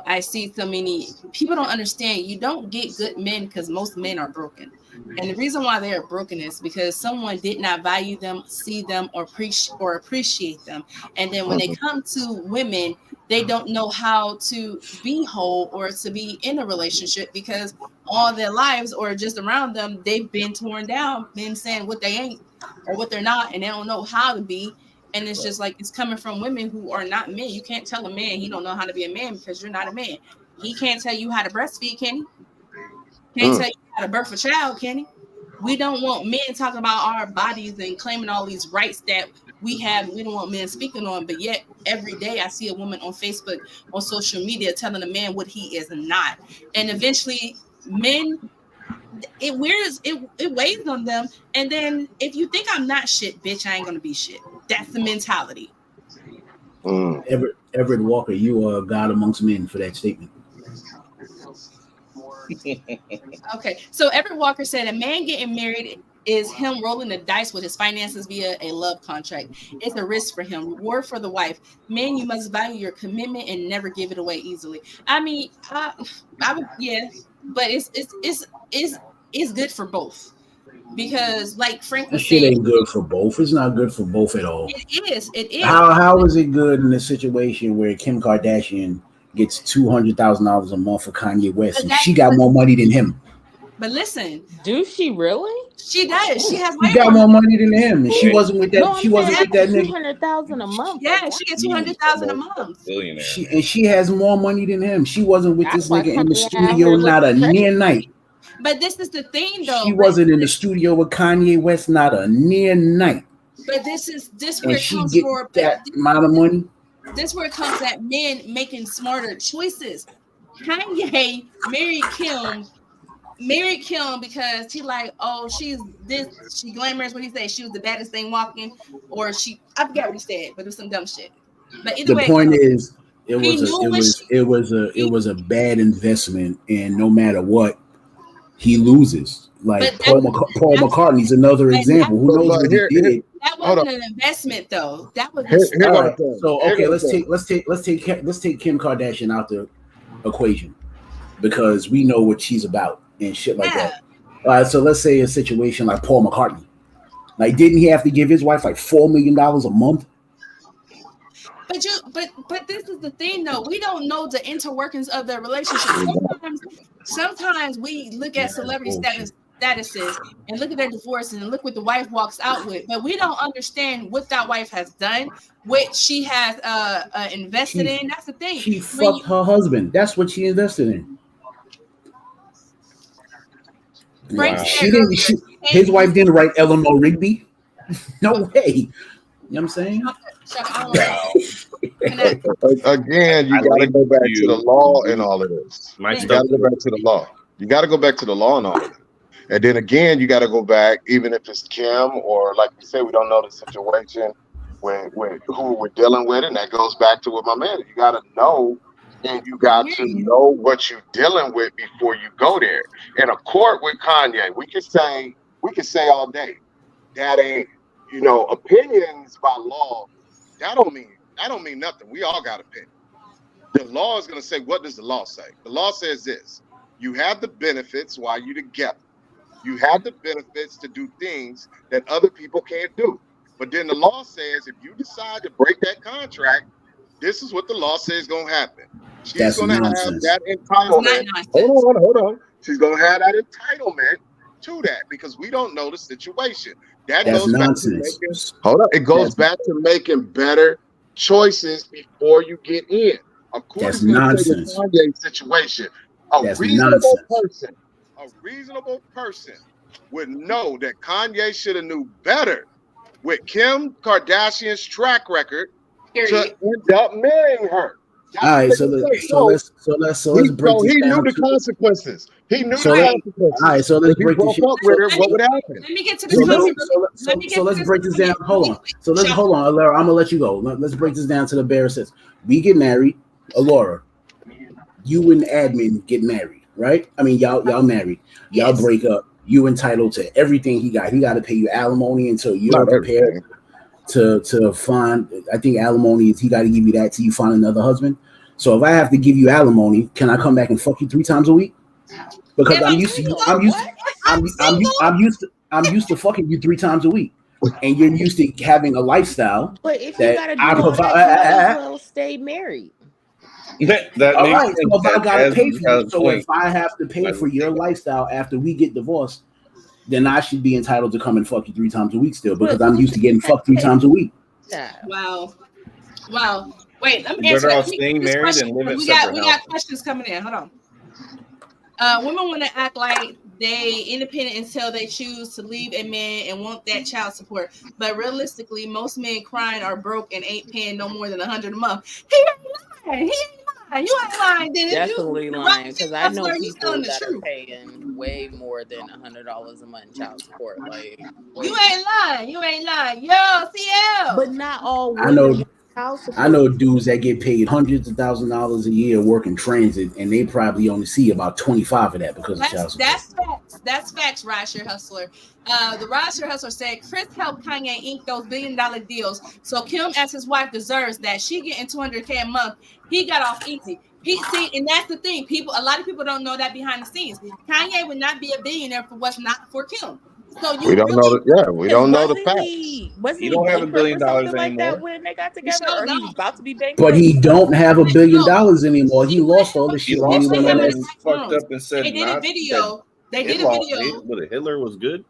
I see so many people don't understand. You don't get good men because most men are broken. And the reason why they are broken is because someone did not value them, see them, or appreciate them. And then when they come to women, they don't know how to be whole or to be in a relationship because all their lives or just around them, they've been torn down, been saying what they ain't or what they're not, and they don't know how to be. And it's just like it's coming from women who are not men. You can't tell a man he don't know how to be a man because you're not a man. He can't tell you how to breastfeed, can he? Can't tell you how to birth a child, can he? We don't want men talking about our bodies and claiming all these rights that we have. We don't want men speaking on, but yet every day I see a woman on Facebook, on social media, telling a man what he is not. And eventually men, it weighs on them. And then if you think I'm not shit, bitch, I ain't gonna be shit. That's the mentality. Everett Walker, you are God amongst men for that statement. Okay, so Everett Walker said a man getting married is him rolling the dice with his finances via a love contract. It's a risk for him. Reward for the wife. Men, you must value your commitment and never give it away easily. I mean, I would, yeah. but it's good for both. Because, like Frank was shit saying, ain't good for both. It's not good for both at all. It is. How is it good in a situation where Kim Kardashian gets $200,000 a month for Kanye West, and she got more money than him? But listen, do she really? She does. She has. She got more money than him, and she wasn't with that. No, she wasn't with that nigga. $200,000 a month. Yeah, she gets $200,000 a month. Billionaire. She has more money than him. She wasn't with this nigga in the studio not a near night. But this is the thing, though. She wasn't in the studio with Kanye West not a near night. But this where it comes for that amount of money. This where it comes at men making smarter choices. Kanye married Kim because he like, oh, she's this, she glamorous. What he say? She was the baddest thing walking, or I forget what he said, but it was some dumb shit. But either way, the point is, it was a bad investment, and no matter what, he loses. Like Paul McCartney's another example. Who knows what he did? That wasn't an investment, though. That was right. So okay, let's take Kim Kardashian out the equation because we know what she's about and shit like that. All right, so let's say a situation like Paul McCartney. Like, didn't he have to give his wife like $4 million a month? But this is the thing, though. We don't know the interworkings of their relationship. Sometimes we look at celebrity statuses and look at their divorces and look what the wife walks out with, but we don't understand what that wife has done, what she has invested in. That's the thing. She fucked her husband. That's what she invested in. Wow. His wife didn't write Eleanor Rigby. No way. You know what I'm saying? Again, you got to go back to the law and all of this. You got to go back to the law. You got to go back to the law and all of it. And then again, you got to go back, even if it's Kim or like you said, we don't know the situation with who we're dealing with, and that goes back to what my man. You got to know, and you got to know what you're dealing with before you go there. In a court with Kanye, we can say all day that ain't, opinions by law. That don't mean nothing. We all got opinions. The law is going to say, what does the law say? The law says this: you have the benefits while you're together. You have the benefits to do things that other people can't do. But then the law says if you decide to break that contract, this is what the law says is going to happen. She's going to have that entitlement. Hold on. She's going to have that entitlement to that because we don't know the situation. That goes back to making, it goes back to making better choices before you get in. Of course, that's nonsense. Kanye situation. A reasonable person would know that Kanye should have knew better with Kim Kardashian's track record to end up marrying her. All right, so let's break. So he knew the consequences. He knew the consequences. All right, so let's break this shit. What would happen? Let me get to this. So let's break this down. Hold on. Hold on, Laura. I'm gonna let you go. Let's break this down to the bare sense. We get married, Laura. You and admin get married. Right? I mean, y'all married. Y'all break up. You entitled to everything he got. He got to pay you alimony until you're prepared to find. I think alimony is he got to give you that till you find another husband. So if I have to give you alimony, can I come back and fuck you 3 times a week? Because I'm used to fucking you 3 times a week, and you're used to having a lifestyle. But if you gotta do all that, well, stay married. All right, so if I gotta pay for it, so if I have to pay for your lifestyle after we get divorced, then I should be entitled to come and fuck you 3 times a week still because I'm used to getting fucked 3 times a week. Wow. Wait, let me answer that. We got questions coming in. Hold on. Women want to act like they independent until they choose to leave a man and want that child support. But realistically, most men crying are broke and ain't paying no more than $100 a month. He ain't lying. You ain't lying. Definitely lying because I know people that are paying way more than $100 a month in child support. Like you ain't lying. Yo, CL. But not all women. I know dudes that get paid hundreds of $1,000s a year working transit, and they probably only see about 25 of that because of child support. That's facts, Rideshare Hustler. The Rideshare Hustler said Chris helped Kanye ink those $1 billion deals, so Kim, as his wife, deserves that. She getting $200K a month. He got off easy. And that's the thing. A lot of people don't know that behind the scenes. Kanye would not be a billionaire for what's not for Kim. So we don't know. We don't know the facts. He don't have $1 billion like that when they got together, or he was about to be bankrupt. But he don't have $1 billion anymore. He lost all the shit. He lost all that. Fucked up and said, they did a video. They did a video. Hitler was good.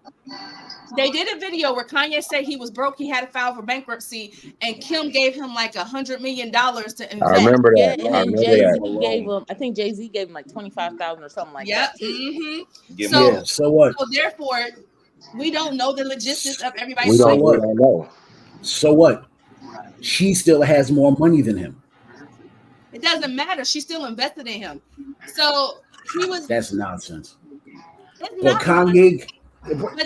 They did a video where Kanye said he was broke. He had to file for bankruptcy, and Kim gave him like $100 million to invest. I remember that. Yeah, and then Jay-Z gave him. I think Jay-Z gave him like $25,000 or something like that. Mm-hmm. So what? So therefore, we don't know the logistics of everybody's. We don't know. So what? She still has more money than him. It doesn't matter. She still invested in him. So he was. That's nonsense. But Kanye.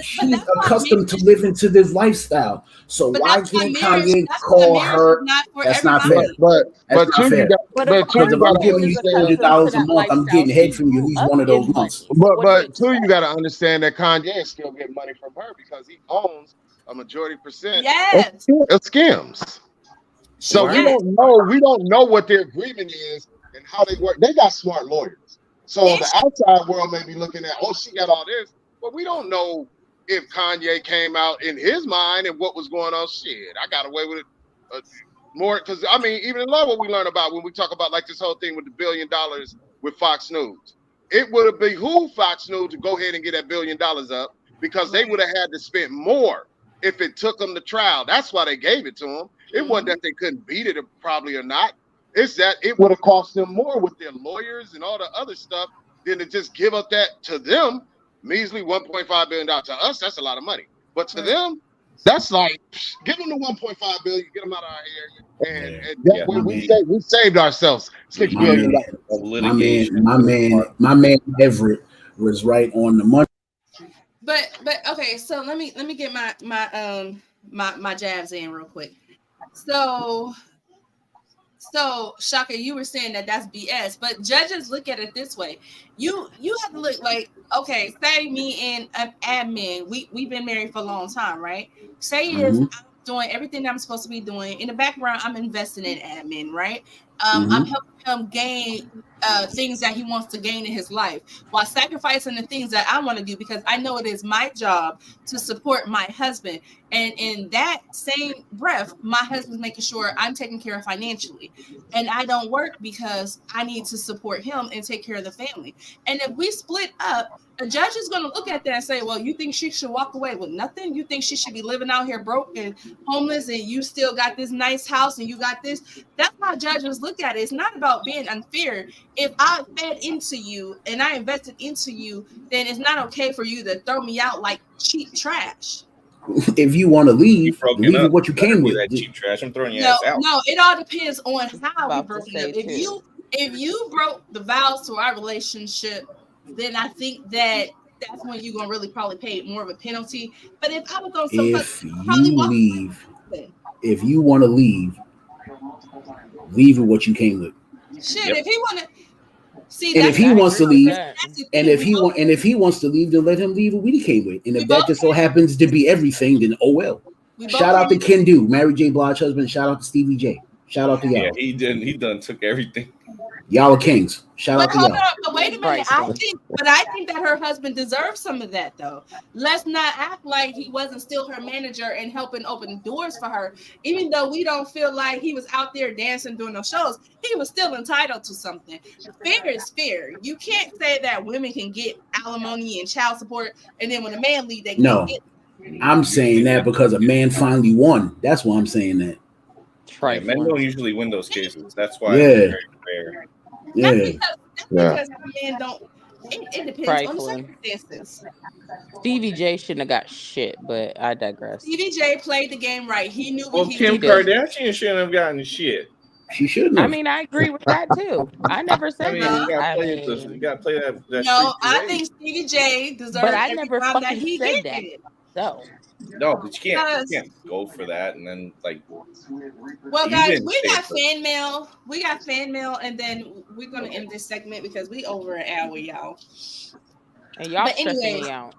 She's accustomed to living to this lifestyle, so why can't Kanye call her? That's not fair. But because if I'm giving you $200 a month, I'm getting head from you. He's one of those months. But too, you got to understand that Kanye is still getting money from her because he owns a majority percent of Skims. So we don't know what their agreement is and how they work. They got smart lawyers. So the outside world may be looking at, oh, she got all this. But we don't know if Kanye came out in his mind and what was going on. Shit, I got away with it more because I mean, even in love, what we learn about when we talk about like this whole thing with the $1 billion with Fox News, it would have behooved Fox News to go ahead and get that $1 billion up because they would have had to spend more if it took them to trial. That's why they gave it to them. It wasn't that they couldn't beat it, probably or not. It's that it would have cost them more with their lawyers and all the other stuff than to just give up that to them. Measly $1.5 billion. To us, that's a lot of money. But to them, that's like, give them the $1.5 billion, get them out of our hair. And we saved ourselves $6 billion. My man Everett was right on the money. But okay, so let me get my jabs in real quick. So Shaka, you were saying that that's BS, but judges look at it this way. You have to look like, okay, say me and an admin, we've been married for a long time, right? Say I'm doing everything that I'm supposed to be doing. In the background, I'm investing in admin, right? I'm helping him gain things that he wants to gain in his life while sacrificing the things that I want to do because I know it is my job to support my husband. And in that same breath, my husband's making sure I'm taken care of financially. And I don't work because I need to support him and take care of the family. And if we split up, a judge is going to look at that and say, well, you think she should walk away with nothing? You think she should be living out here broke and homeless and you still got this nice house and you got this? That's how judges look at it. It's not about being unfair. If I fed into you and I invested into you, then it's not okay for you to throw me out like cheap trash. If you want to leave with what you came with. That cheap trash. I'm throwing your ass out. No, it all depends on how we broke it up. If you broke the vows to our relationship, then I think that's when you're gonna really probably pay more of a penalty. But if I was on if you want to leave with what you came with. Shit, if he want to see, and if he wants to leave, and if he wants to leave, then let him leave with what he came with. And if that just so happens to be everything, then oh well. Shout out to Ken Do, Mary J. Blige husband. Shout out to Stevie J. Shout out to y'all. Yeah, he done took everything. Y'all are kings. Shout out to y'all. But wait a minute. I think that her husband deserves some of that, though. Let's not act like he wasn't still her manager and helping open doors for her. Even though we don't feel like he was out there dancing doing those shows, he was still entitled to something. Fair is fair. You can't say that women can get alimony and child support, and then when a man leaves, they can't get it. I'm saying that because a man finally won. That's why I'm saying that. Right. Men don't usually win those cases. That's why it's very fair. Because men don't. It depends on the circumstances. Stevie J shouldn't have got shit, but I digress. Stevie J played the game right. He knew what he Kim Kardashian shouldn't have gotten shit. She shouldn't have. I mean, I agree with that too. I never said that. You gotta play that. No, I think Stevie J deserves. But I never fucking said that. So. No, but you can't go for that and then like. Well, guys, we got fan mail. We got fan mail, and then we're gonna end this segment because we over an hour, y'all. And y'all stressing me out.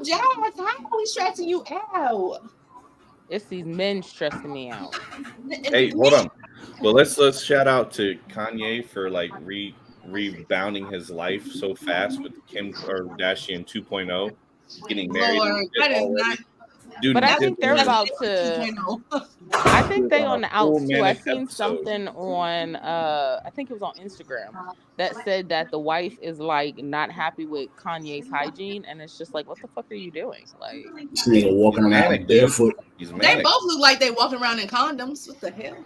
John, how are we stressing you out? It's these men stressing me out. Hey, hold on. Well, let's shout out to Kanye for like rebounding his life so fast with Kim Kardashian 2.0, getting married. Lord, that is not. Dude, but I think they're about to. I think they on the outs too. I seen something on I think it was on Instagram that said that the wife is like not happy with Kanye's hygiene, and it's just like, what the fuck are you doing? Like, this nigga walking around barefoot. They both look like they walking around in condoms. What the hell?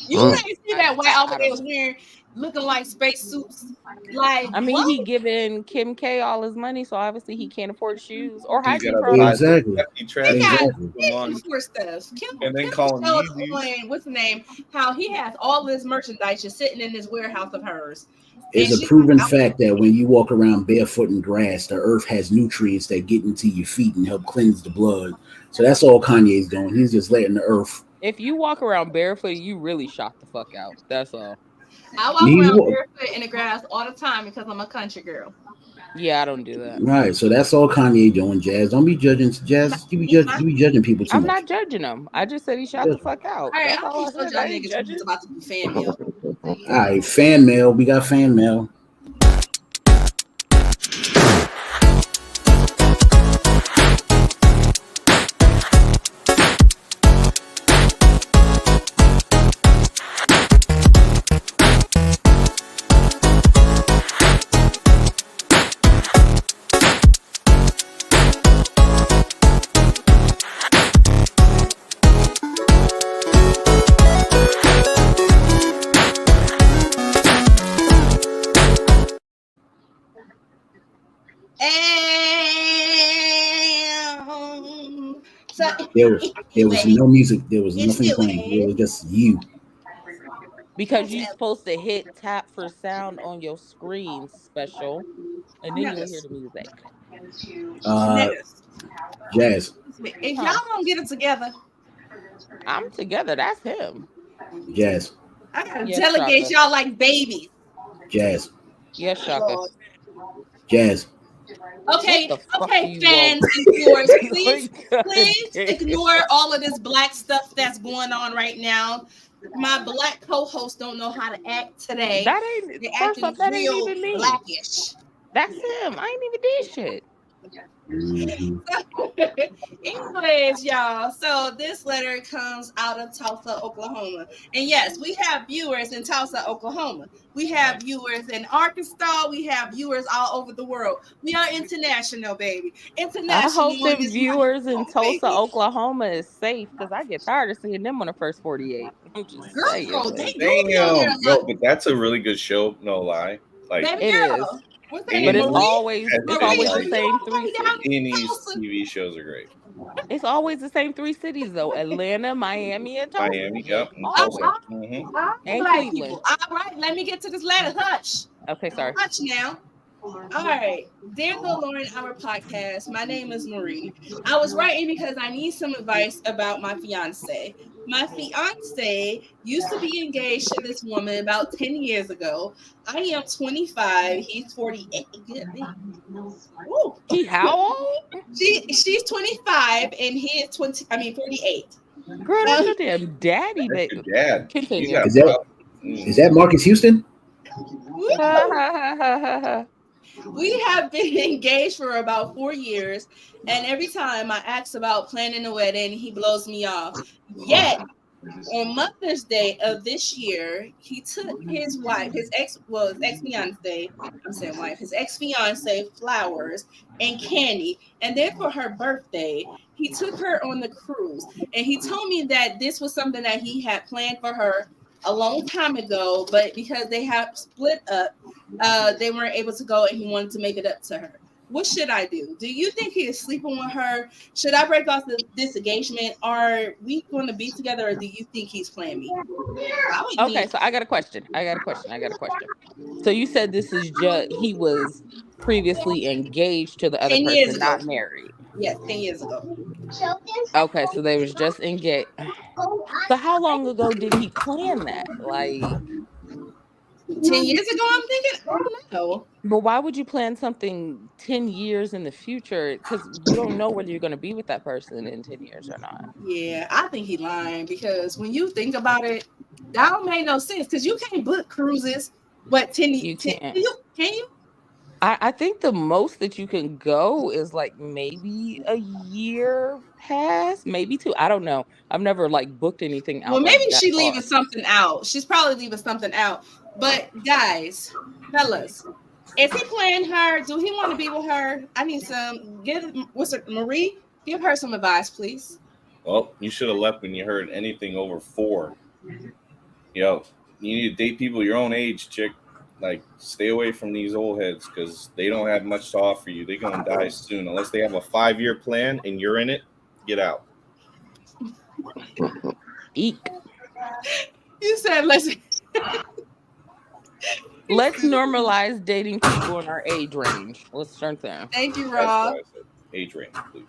You didn't see that white outfit they was wearing, looking like space suits. Like, I mean, what? he giving Kim K all his money, so obviously he can't afford shoes or hygiene products. Exactly. He got for stuff. And then calling what's the name? How he has all this merchandise just sitting in this warehouse of hers. It's a proven fact that when you walk around barefoot in grass, the earth has nutrients that get into your feet and help cleanse the blood. So that's all Kanye's doing. He's just letting the earth. If you walk around barefoot, you really shock the fuck out. That's all. I walk around barefoot in the grass all the time because I'm a country girl. Yeah, I don't do that. Right, so that's all Kanye doing, Jazz. Don't be judging, Jazz. You be judging people too much. I'm not judging him. I just said he shot the fuck out. All right, I ain't judging. It's about to be fan mail. All right, fan mail. We got fan mail. There was no music. There was nothing playing. It was just you. Because you're supposed to hit tap for sound on your screen, special, and then you will hear the music. Jazz. If y'all don't get it together, I'm together. That's him. Jazz. I gotta delegate y'all like babies. Jazz. Yes, Shaka. Jazz. Okay, fans and viewers, please ignore all of this black stuff that's going on right now. My black co-hosts don't know how to act today. That ain't real even me. Blackish. That's him. I ain't even did shit. Anyways, y'all, so this letter comes out of Tulsa, Oklahoma. And yes, we have viewers in Tulsa, Oklahoma. We have viewers in Arkansas. We have viewers all over the world. We are international, baby. International. I hope the viewers in Tulsa, Oklahoma is safe, because I get tired of seeing them on the first 48. I'm just saying. No, but that's a really good show, no lie. Like it is. But it's always the same three cities. Any TV shows are great. It's always the same three cities though: Atlanta, Miami, and Tulsa. Miami, yep. And Cleveland. All right, let me get to this letter. Hush. Okay, sorry. Hush now. All right, dear the Lauren Hour podcast. My name is Marie. I was writing because I need some advice about my fiance. My fiance used to be engaged to this woman about 10 years ago. I am 25. He's 48. He how old? She's 25 and he is 48. Girl, that's your damn daddy, baby. Dad. Continue. Is that Marcus Houston? We have been engaged for about 4 years, and every time I ask about planning a wedding, he blows me off. Yet, on Mother's Day of this year, he took his wife, his ex-fiance, flowers and candy, and then for her birthday, he took her on the cruise, and he told me that this was something that he had planned for her a long time ago, but because they have split up, they weren't able to go, and he wanted to make it up to her. What should I do? Do you think he is sleeping with her? Should I break off this engagement? Are we going to be together, or do you think he's playing me? Okay, so I got a question. So you said this is just he was previously engaged to the other person, not married. Yes, 10 years ago. Okay, so they was just engaged. So how long ago did he plan that? Like, 10 years ago, I'm thinking, oh no. But why would you plan something 10 years in the future? Because you don't know whether you're going to be with that person in 10 years or not. Yeah, I think he's lying because when you think about it, that don't make no sense because you can't book cruises. What 10 You can't. Can you? I think the most that you can go is like maybe a year past, maybe 2. I don't know. I've never like booked anything out. Well, maybe like she's leaving something out. She's probably leaving something out. But guys, fellas, is he playing her? Do he want to be with her? I need some. Marie? Give her some advice, please. Well, you should have left when you heard anything over 4. Yo, you need to date people your own age, chick. Like, stay away from these old heads because they don't have much to offer you. They're going to die soon. Unless they have a 5-year plan and you're in it, get out. Eek. You said, listen. Let's normalize dating people in our age range. Let's start there. Thank you, Rob. Age range, please.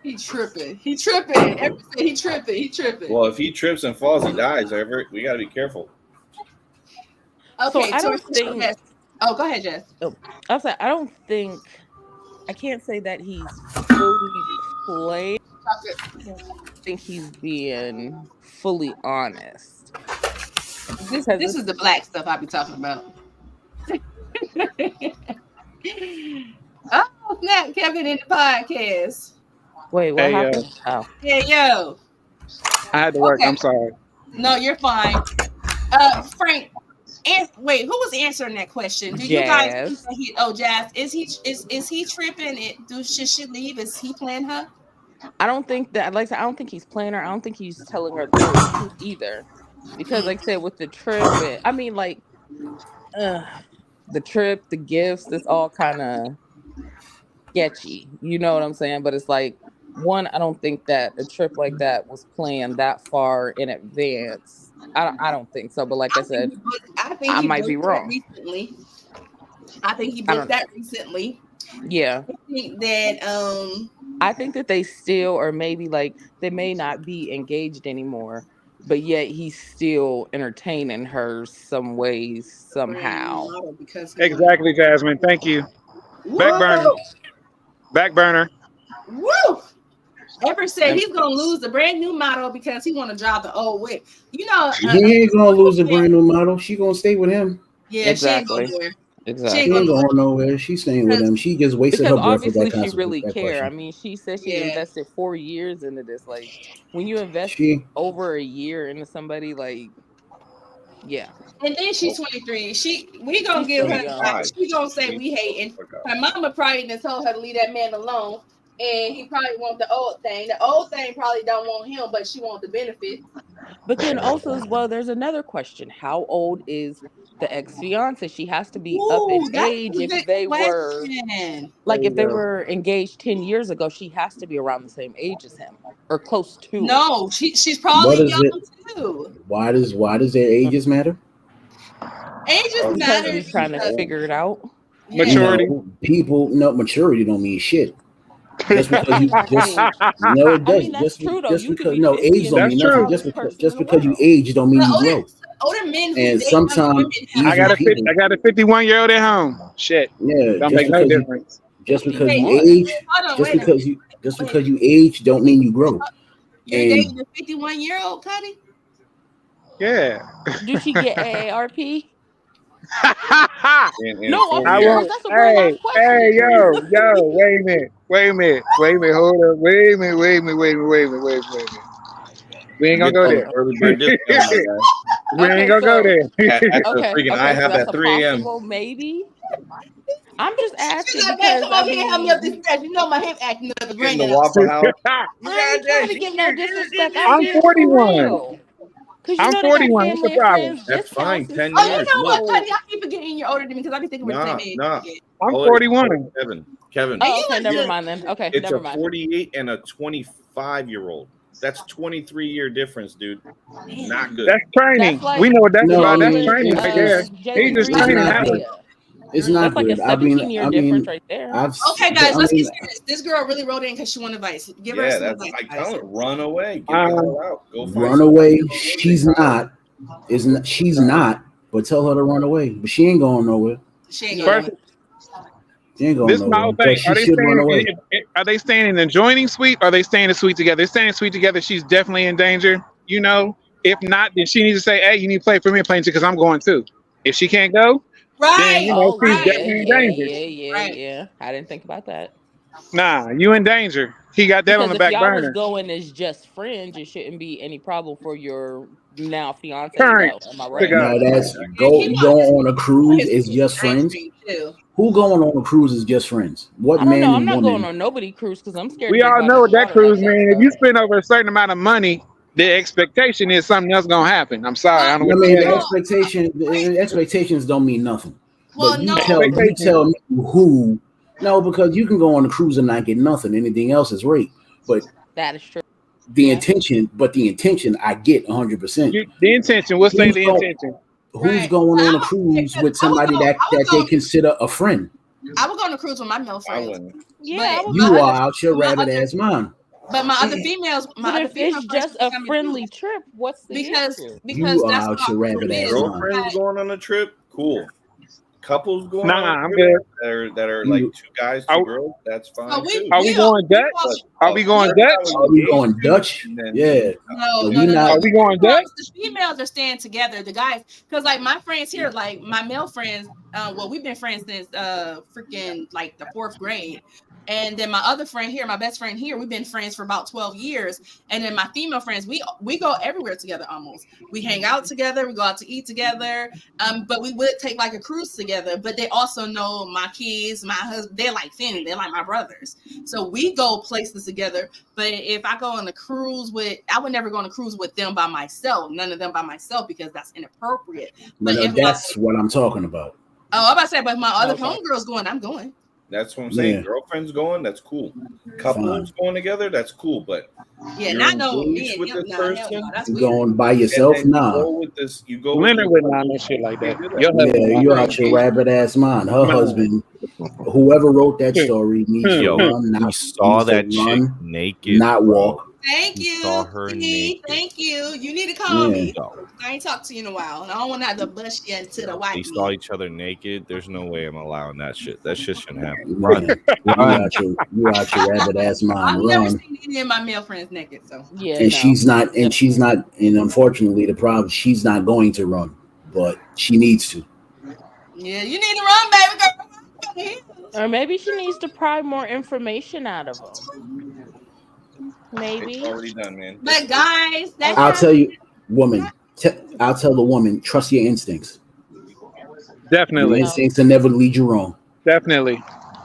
He tripping. He tripping. Everything. He tripping. He tripping. Well, if he trips and falls, he dies. We got to be careful. Okay, so I don't think. Oh, go ahead, Jess. I was like, I don't think. I can't say that he's fully played. I think he's being fully honest. This is the black stuff I be talking about. Oh, snap, Kevin in the podcast. Wait, what happened? Oh. Yeah, yo. I had to work. Okay. I'm sorry. No, you're fine. Frank, wait, who was answering that question? Do you guys think that Jazz, is he tripping? Should she leave? Is he playing her? I don't think that. Like I said, I don't think he's playing her. I don't think he's telling her the truth either. Because, like I said, with the trip, the trip, the gifts, it's all kind of sketchy. You know what I'm saying? But it's like, one, I don't think that a trip like that was planned that far in advance. I don't think so. But like I said, I might be wrong. Recently. I think he booked that recently. Yeah. I think that they still, or maybe like they may not be engaged anymore, but yet he's still entertaining her some ways, somehow. Exactly, Jasmine. Thank you. Back burner. Woo! Ever said he's gonna lose the brand new model because he want to drive the old whip. You know, he ain't gonna lose the brand new model. She gonna stay with him. Yeah, exactly. She ain't going nowhere. Exactly. She ain't going nowhere. She's staying with him. She just wasted her breath for that obviously she really care. I mean, she said she invested 4 years into this. Like, when you invest over a year into somebody, like, yeah. And then she's 23. We gonna give her. She gonna say we hate. And her mama probably just told her to leave that man alone. And he probably want the old thing. The old thing probably don't want him, but she want the benefit. But then also as well, there's another question. How old is the ex-fiance? She has to be up in age if they were like if they were engaged 10 years ago, she has to be around the same age as him or close to. No, she's probably young too. Why does their ages matter? Ages matter. He's trying to figure it out. Maturity. Maturity don't mean shit. Just because you no, it does. Just because age don't mean nothing. Just because you age don't mean you grow. Older men and sometimes I got a 51-year-old at home. Shit. Yeah. Don't make no difference. Just because you age, just because you age don't mean you grow. You're dating a 51-year-old, Cuddy? Yeah. Do she get AARP? No, I won't. Hey, yo, wait a minute, hold up, wait a minute. We ain't gonna go there. We ain't gonna go there. Okay, I have at 3 a.m. Maybe. I'm just asking because come over here and help me up this stretch. You know my hip acting up the brain. The Waffle House. I'm 41. I'm 41. What's the problem? That's fine. 10 years. Oh, you know what, Cuddy? I keep forgetting you're older than me because I be thinking we're the same age. I'm 41. Kevin. Oh, okay, never mind then. Okay, it's never mind. It's a 48 and a 25-year-old. That's 23-year difference, dude. Not good. That's training. Like, we know what that's about. That's training right there. He's just training out. It's not like good. a 17-year difference right there. Okay, guys, let's get serious. This girl really wrote in because she wanted advice. Give her some advice. I tell her, run away. Get the hell out. Go run away. She's not, but but tell her to run away. But she ain't going nowhere. She ain't going nowhere. She ain't going This nowhere. thing. Are They staying in the adjoining suite? Or are they staying in the suite together? They're staying in the suite together. She's definitely in danger. You know, if not, then she needs to say, "Hey, you need to play for me and play because I'm going too." If she can't go, then you know she's definitely in danger. Yeah. I didn't think about that. Nah, you in danger. He got that on the back burner. If y'all was going as just friends, it shouldn't be any problem for your now fiance. Current. Am I right? No, that's going on a cruise is just friends. Who going on a cruise is just friends? What I don't man know. I'm and not woman? going on nobody cruise because I'm scared. We all know what that cruise means. If you spend over a certain amount of money, the expectation is something else gonna happen. I'm sorry. I don't know. The expectations don't mean nothing. But you tell me who. No, because you can go on a cruise and not get nothing. Anything else is rape. But that is true. The intention, I get 100%. The intention. We'll say the intention. Who's going on a cruise with somebody that they consider a friend? I would go on a cruise with my male friends. Yeah, you are out your rabbit ass mind. But my other females, if it's just a friendly trip, what's the issue? Because you are out your rabbit ass mind. Girlfriends going on a trip, cool. Couples going on I'm good. That are like two guys, two girls, that's fine. Are we going Dutch? Are we going Dutch? Are we going Dutch? Yeah. No. Are we going Dutch? The females are staying together. The guys, because like my friends here, like my male friends, we've been friends since freaking like the 4th grade. And then my other friend here, my best friend here, we've been friends for about 12 years. And then my female friends, we go everywhere together almost. We hang out together, we go out to eat together. But we would take like a cruise together. But they also know my kids, my husband, they're like family, they're like my brothers. So we go places together. But if I go on a cruise I would never go on a cruise with them by myself, none of them by myself, because that's inappropriate. But that's what I'm talking about. Oh, I'm about to say, but if my other homegirls going, I'm going. That's what I'm saying. Yeah. Girlfriends going, that's cool. Couples going together, that's cool. But not no me with this person. You going by yourself? You go Leonard with no shit like that. You out your rabbit ass mind. Her husband, whoever wrote that story, needs to run. I saw that chick naked, not walk. Thank you. Thank you. You need to call me. I ain't talked to you in a while, and I don't want to have to bust you into the white. They saw each other naked. There's no way I'm allowing that shit. That shit shouldn't happen. Run. You out your rabbit ass mind. I've never seen any of my male friends naked, so yeah. And she's not. And unfortunately, the problem, she's not going to run, but she needs to. Yeah, you need to run, baby girl. Or maybe she needs to pry more information out of them. Maybe. It's already done, man. But guys, I'll tell you, woman. I'll tell the woman, trust your instincts. Definitely. Your instincts will never lead you wrong. Definitely.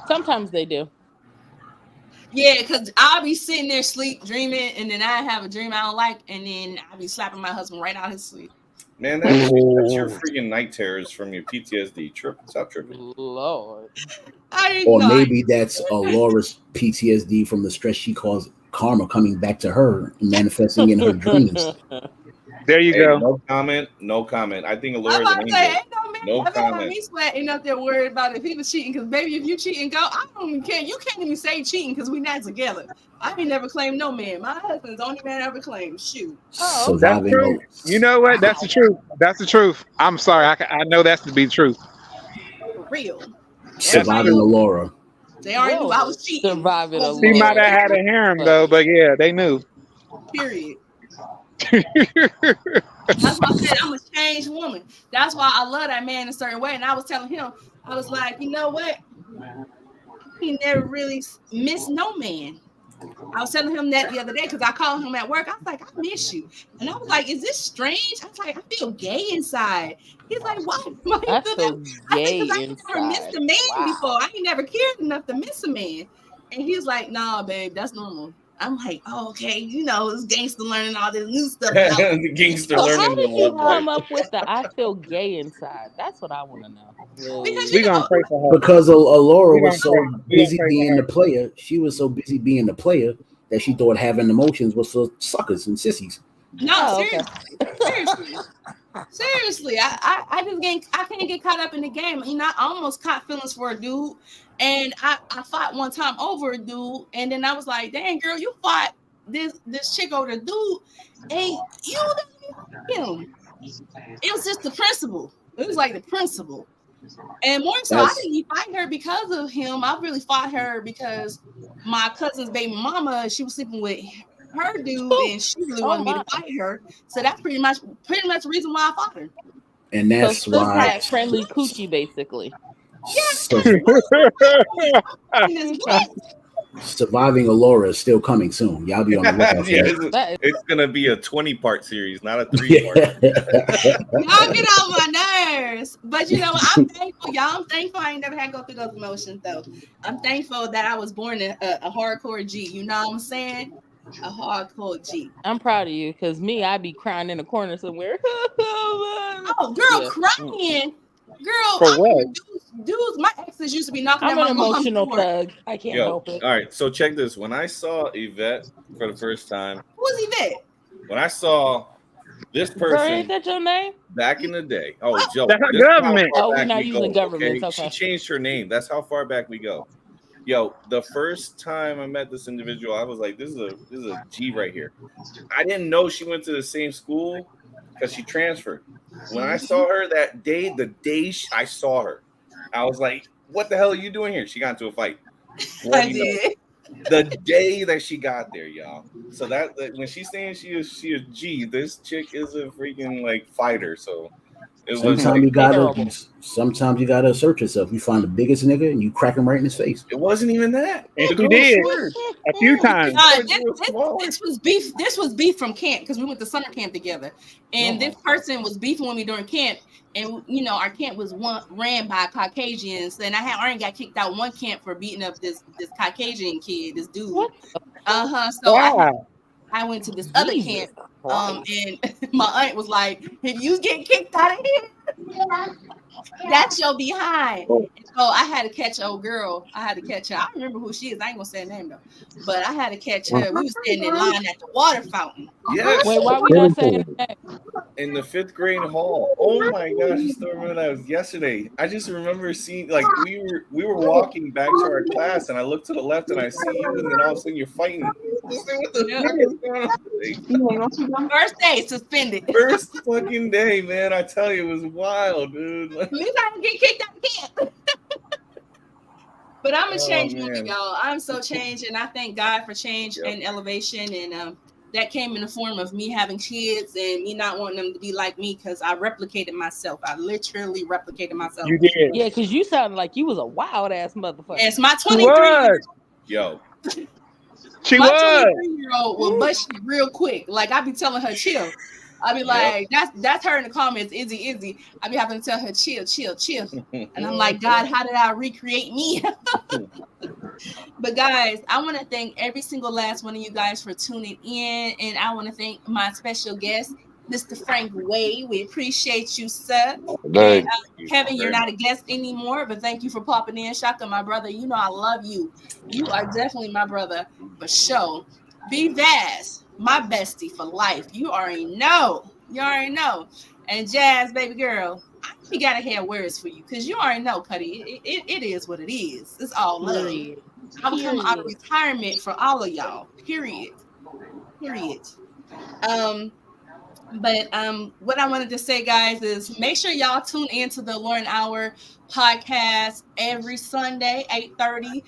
Sometimes they do. Yeah, because I'll be sitting there dreaming, and then I have a dream I don't like, and then I'll be slapping my husband right out his sleep. Man, that's your freaking night terrors from your PTSD trip. Stop tripping. Lord. Maybe that's Laura's PTSD from the stress she caused karma coming back to her and manifesting in her dreams. There you go. No comment. I think Laura's an angel. No comment. Me sweating up there worried about if he was cheating, because baby, if you cheat and go, I don't even care. You can't even say cheating because we not together. I ain't never claimed no man. My husband's the only man I ever claimed. Shoot. Oh, that's true. You know what? That's the truth. That's the truth. I'm sorry. I know that's to be the truth. For real. Surviving the Laura. They already knew I was cheating. Surviving a He might have had a harem though, but yeah, they knew. Period. That's why I said I'm a changed woman. That's why I love that man a certain way. And I was telling him, I was like, you know what? He never really missed no man. I was telling him that the other day because I called him at work. I was like, I miss you. And I was like, is this strange? I was like, I feel gay inside. He's like, why? I feel gay inside. I never missed a man before. I ain't never cared enough to miss a man. And he's like, nah, babe, that's normal. I'm like, oh, okay, you know, it's gangster learning all this new stuff. The gangster learning. How did you come up with the I feel gay inside? That's what I want to know. We're going to pray for her. Because Laura was so busy being the player. She was so busy being the player that she thought having emotions was for suckers and sissies. No, seriously. I can't get caught up in the game. You know, I almost caught feelings for a dude. And I fought one time over a dude, and then I was like, dang, girl, you fought this chick over the dude, and you didn't him. It was just the principle. It was like the principal. And more so, I didn't fight her because of him. I really fought her because my cousin's baby mama, she was sleeping with her dude, and she really wanted me to fight her. So that's pretty much the reason why I fought her. And that's so why friendly coochie, basically. Surviving Allura is still coming soon. Y'all be on the lookout for it. It's gonna be a 20-part series, not a 3-part. Y'all get on my nerves. But you know what? I'm thankful, y'all. I'm thankful I ain't never had to go through those emotions, though. I'm thankful that I was born a hardcore G. You know what I'm saying? A hardcore G. I'm proud of you, because me, I'd be crying in the corner somewhere. Oh, girl, crying. Girl, for what? Dudes, my exes used to be knocking I'm at an my emotional thug. I can't help it. All right, so check this. When I saw Yvette for the first time, who's Yvette? When I saw this person, Bro, ain't that your name? Back in the day. Oh, Joe, that's government. Oh, we're not using government. Okay. She changed her name. That's how far back we go. Yo, the first time I met this individual, I was like, this is a G right here. I didn't know she went to the same school because she transferred. When I saw her that day, I saw her, I was like, what the hell are you doing here? She got into a fight. I did. The day that she got there, y'all. So that when she's saying she is G, this chick is a freaking like fighter. So it was sometimes you gotta assert yourself. You find the biggest nigga and you crack him right in his face. It wasn't even that. And she did a few times. This was beef. This was beef from camp because we went to summer camp together, and this person was beefing with me during camp. And you know, our camp was ran by Caucasians, and I already got kicked out one camp for beating up this Caucasian kid, this dude. So I went to this other camp, and my aunt was like, "If you get kicked out of here, that's your behind." So I had to catch an old girl. I had to catch her. I don't remember who she is. I ain't gonna say her name though. But I had to catch her. We was standing in line at the water fountain. Yes. Wait, why we not saying that? In the 5th grade hall. Oh my gosh, I still remember that. It was yesterday. I just remember seeing, like, we were walking back to our class, and I looked to the left, and I see you, and then all of a sudden you're fighting. What the fuck is going on? First day suspended. First fucking day, man. I tell you, it was wild, dude. At least I didn't get kicked out of camp. But I'm a changed woman, y'all. I'm so changed, and I thank God for change and elevation. And that came in the form of me having kids and me not wanting them to be like me because I replicated myself. I literally replicated myself. You did. Yeah, because you sounded like you was a wild ass motherfucker. It's my 23-year-old. Yo. She my was. 23-year-old will bust you real quick. Like, I be telling her, chill. I be like, that's her in the comments, Izzy. I be having to tell her, chill. And I'm like, God, how did I recreate me? But guys, I want to thank every single last one of you guys for tuning in. And I want to thank my special guest, Mr. Frank Wade. We appreciate you, sir. And, Kevin, you're not a guest anymore, but thank you for popping in. Shaka, my brother, you know I love you. You are definitely my brother for sure. Be Vaz, my bestie for life. You already know. And Jazz, baby girl, we gotta have words for you because you already know, Cuddy. It is what it is. It's all love. I'm coming out of retirement for all of y'all. Period. But what I wanted to say, guys, is make sure y'all tune into the Lauren Hour podcast every Sunday, 8:30.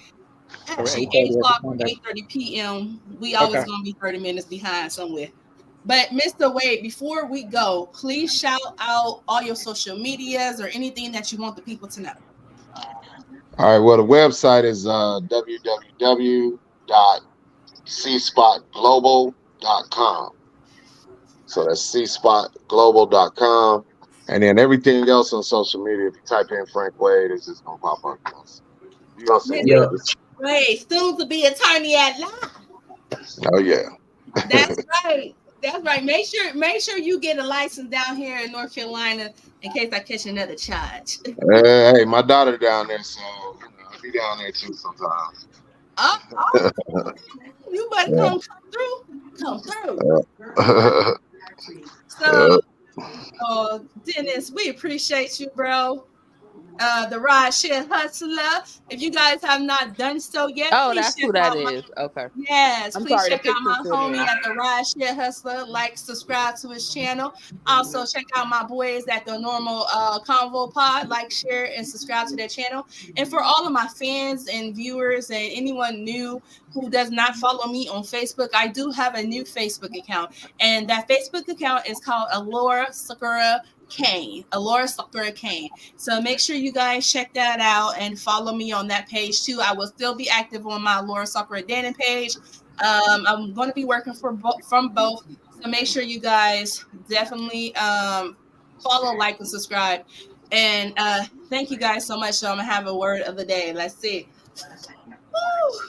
Actually, 8 o'clock, 8:30 p.m. We always gonna be 30 minutes behind somewhere. But Mr. Wade, before we go, please shout out all your social medias or anything that you want the people to know. All right. Well, the website is www.cspotglobal.com. So that's cspotglobal.com. And then everything else on social media, if you type in Frank Wade, it's just gonna pop up. You gonna see Wait, soon to be attorney at law. Oh yeah. That's right. Make sure you get a license down here in North Carolina in case I catch another charge. Hey, my daughter down there, so I'll be down there too sometimes. You better come through. So, Dennis, we appreciate you, bro. the Ride Share Hustler. If you guys have not done so yet, oh, that's who that is. Okay. Yes, I'm please sorry, check out my homie at the Ride Share Hustler. Like, subscribe to his channel. Also, check out my boys at the Normal Convo Pod. Like, share, and subscribe to their channel. And for all of my fans and viewers and anyone new who does not follow me on Facebook, I do have a new Facebook account. And that Facebook account is called Alora Sakura Kane. Alora Sakura Kane. So make sure you guys check that out and follow me on that page too. I will still be active on my Alora Sakura Dannon page. I'm going to be working from both. So make sure you guys definitely follow, like, and subscribe. And thank you guys so much. So I'm going to have a word of the day. Let's see. Woo.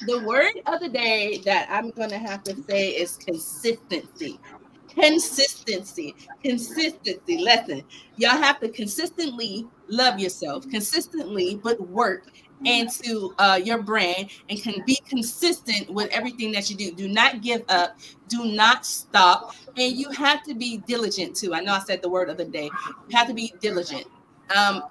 The word of the day that I'm going to have to say is consistency. Consistency. Listen, y'all have to consistently love yourself, consistently put work into your brand, and can be consistent with everything that you do. Do not give up. Do not stop. And you have to be diligent too. I know I said the word of the day. You have to be diligent.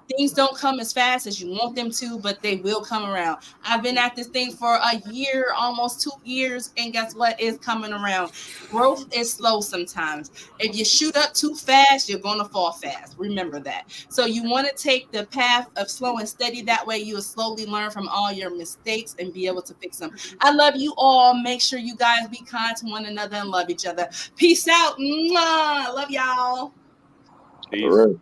Things don't come as fast as you want them to, but they will come around. I've been at this thing for a year, almost 2 years, and guess what? It's coming around. Growth is slow sometimes. If you shoot up too fast, you're going to fall fast. Remember that. So you want to take the path of slow and steady. That way you'll slowly learn from all your mistakes and be able to fix them. I love you all. Make sure you guys be kind to one another and love each other. Peace out. Mwah. Love y'all. Peace.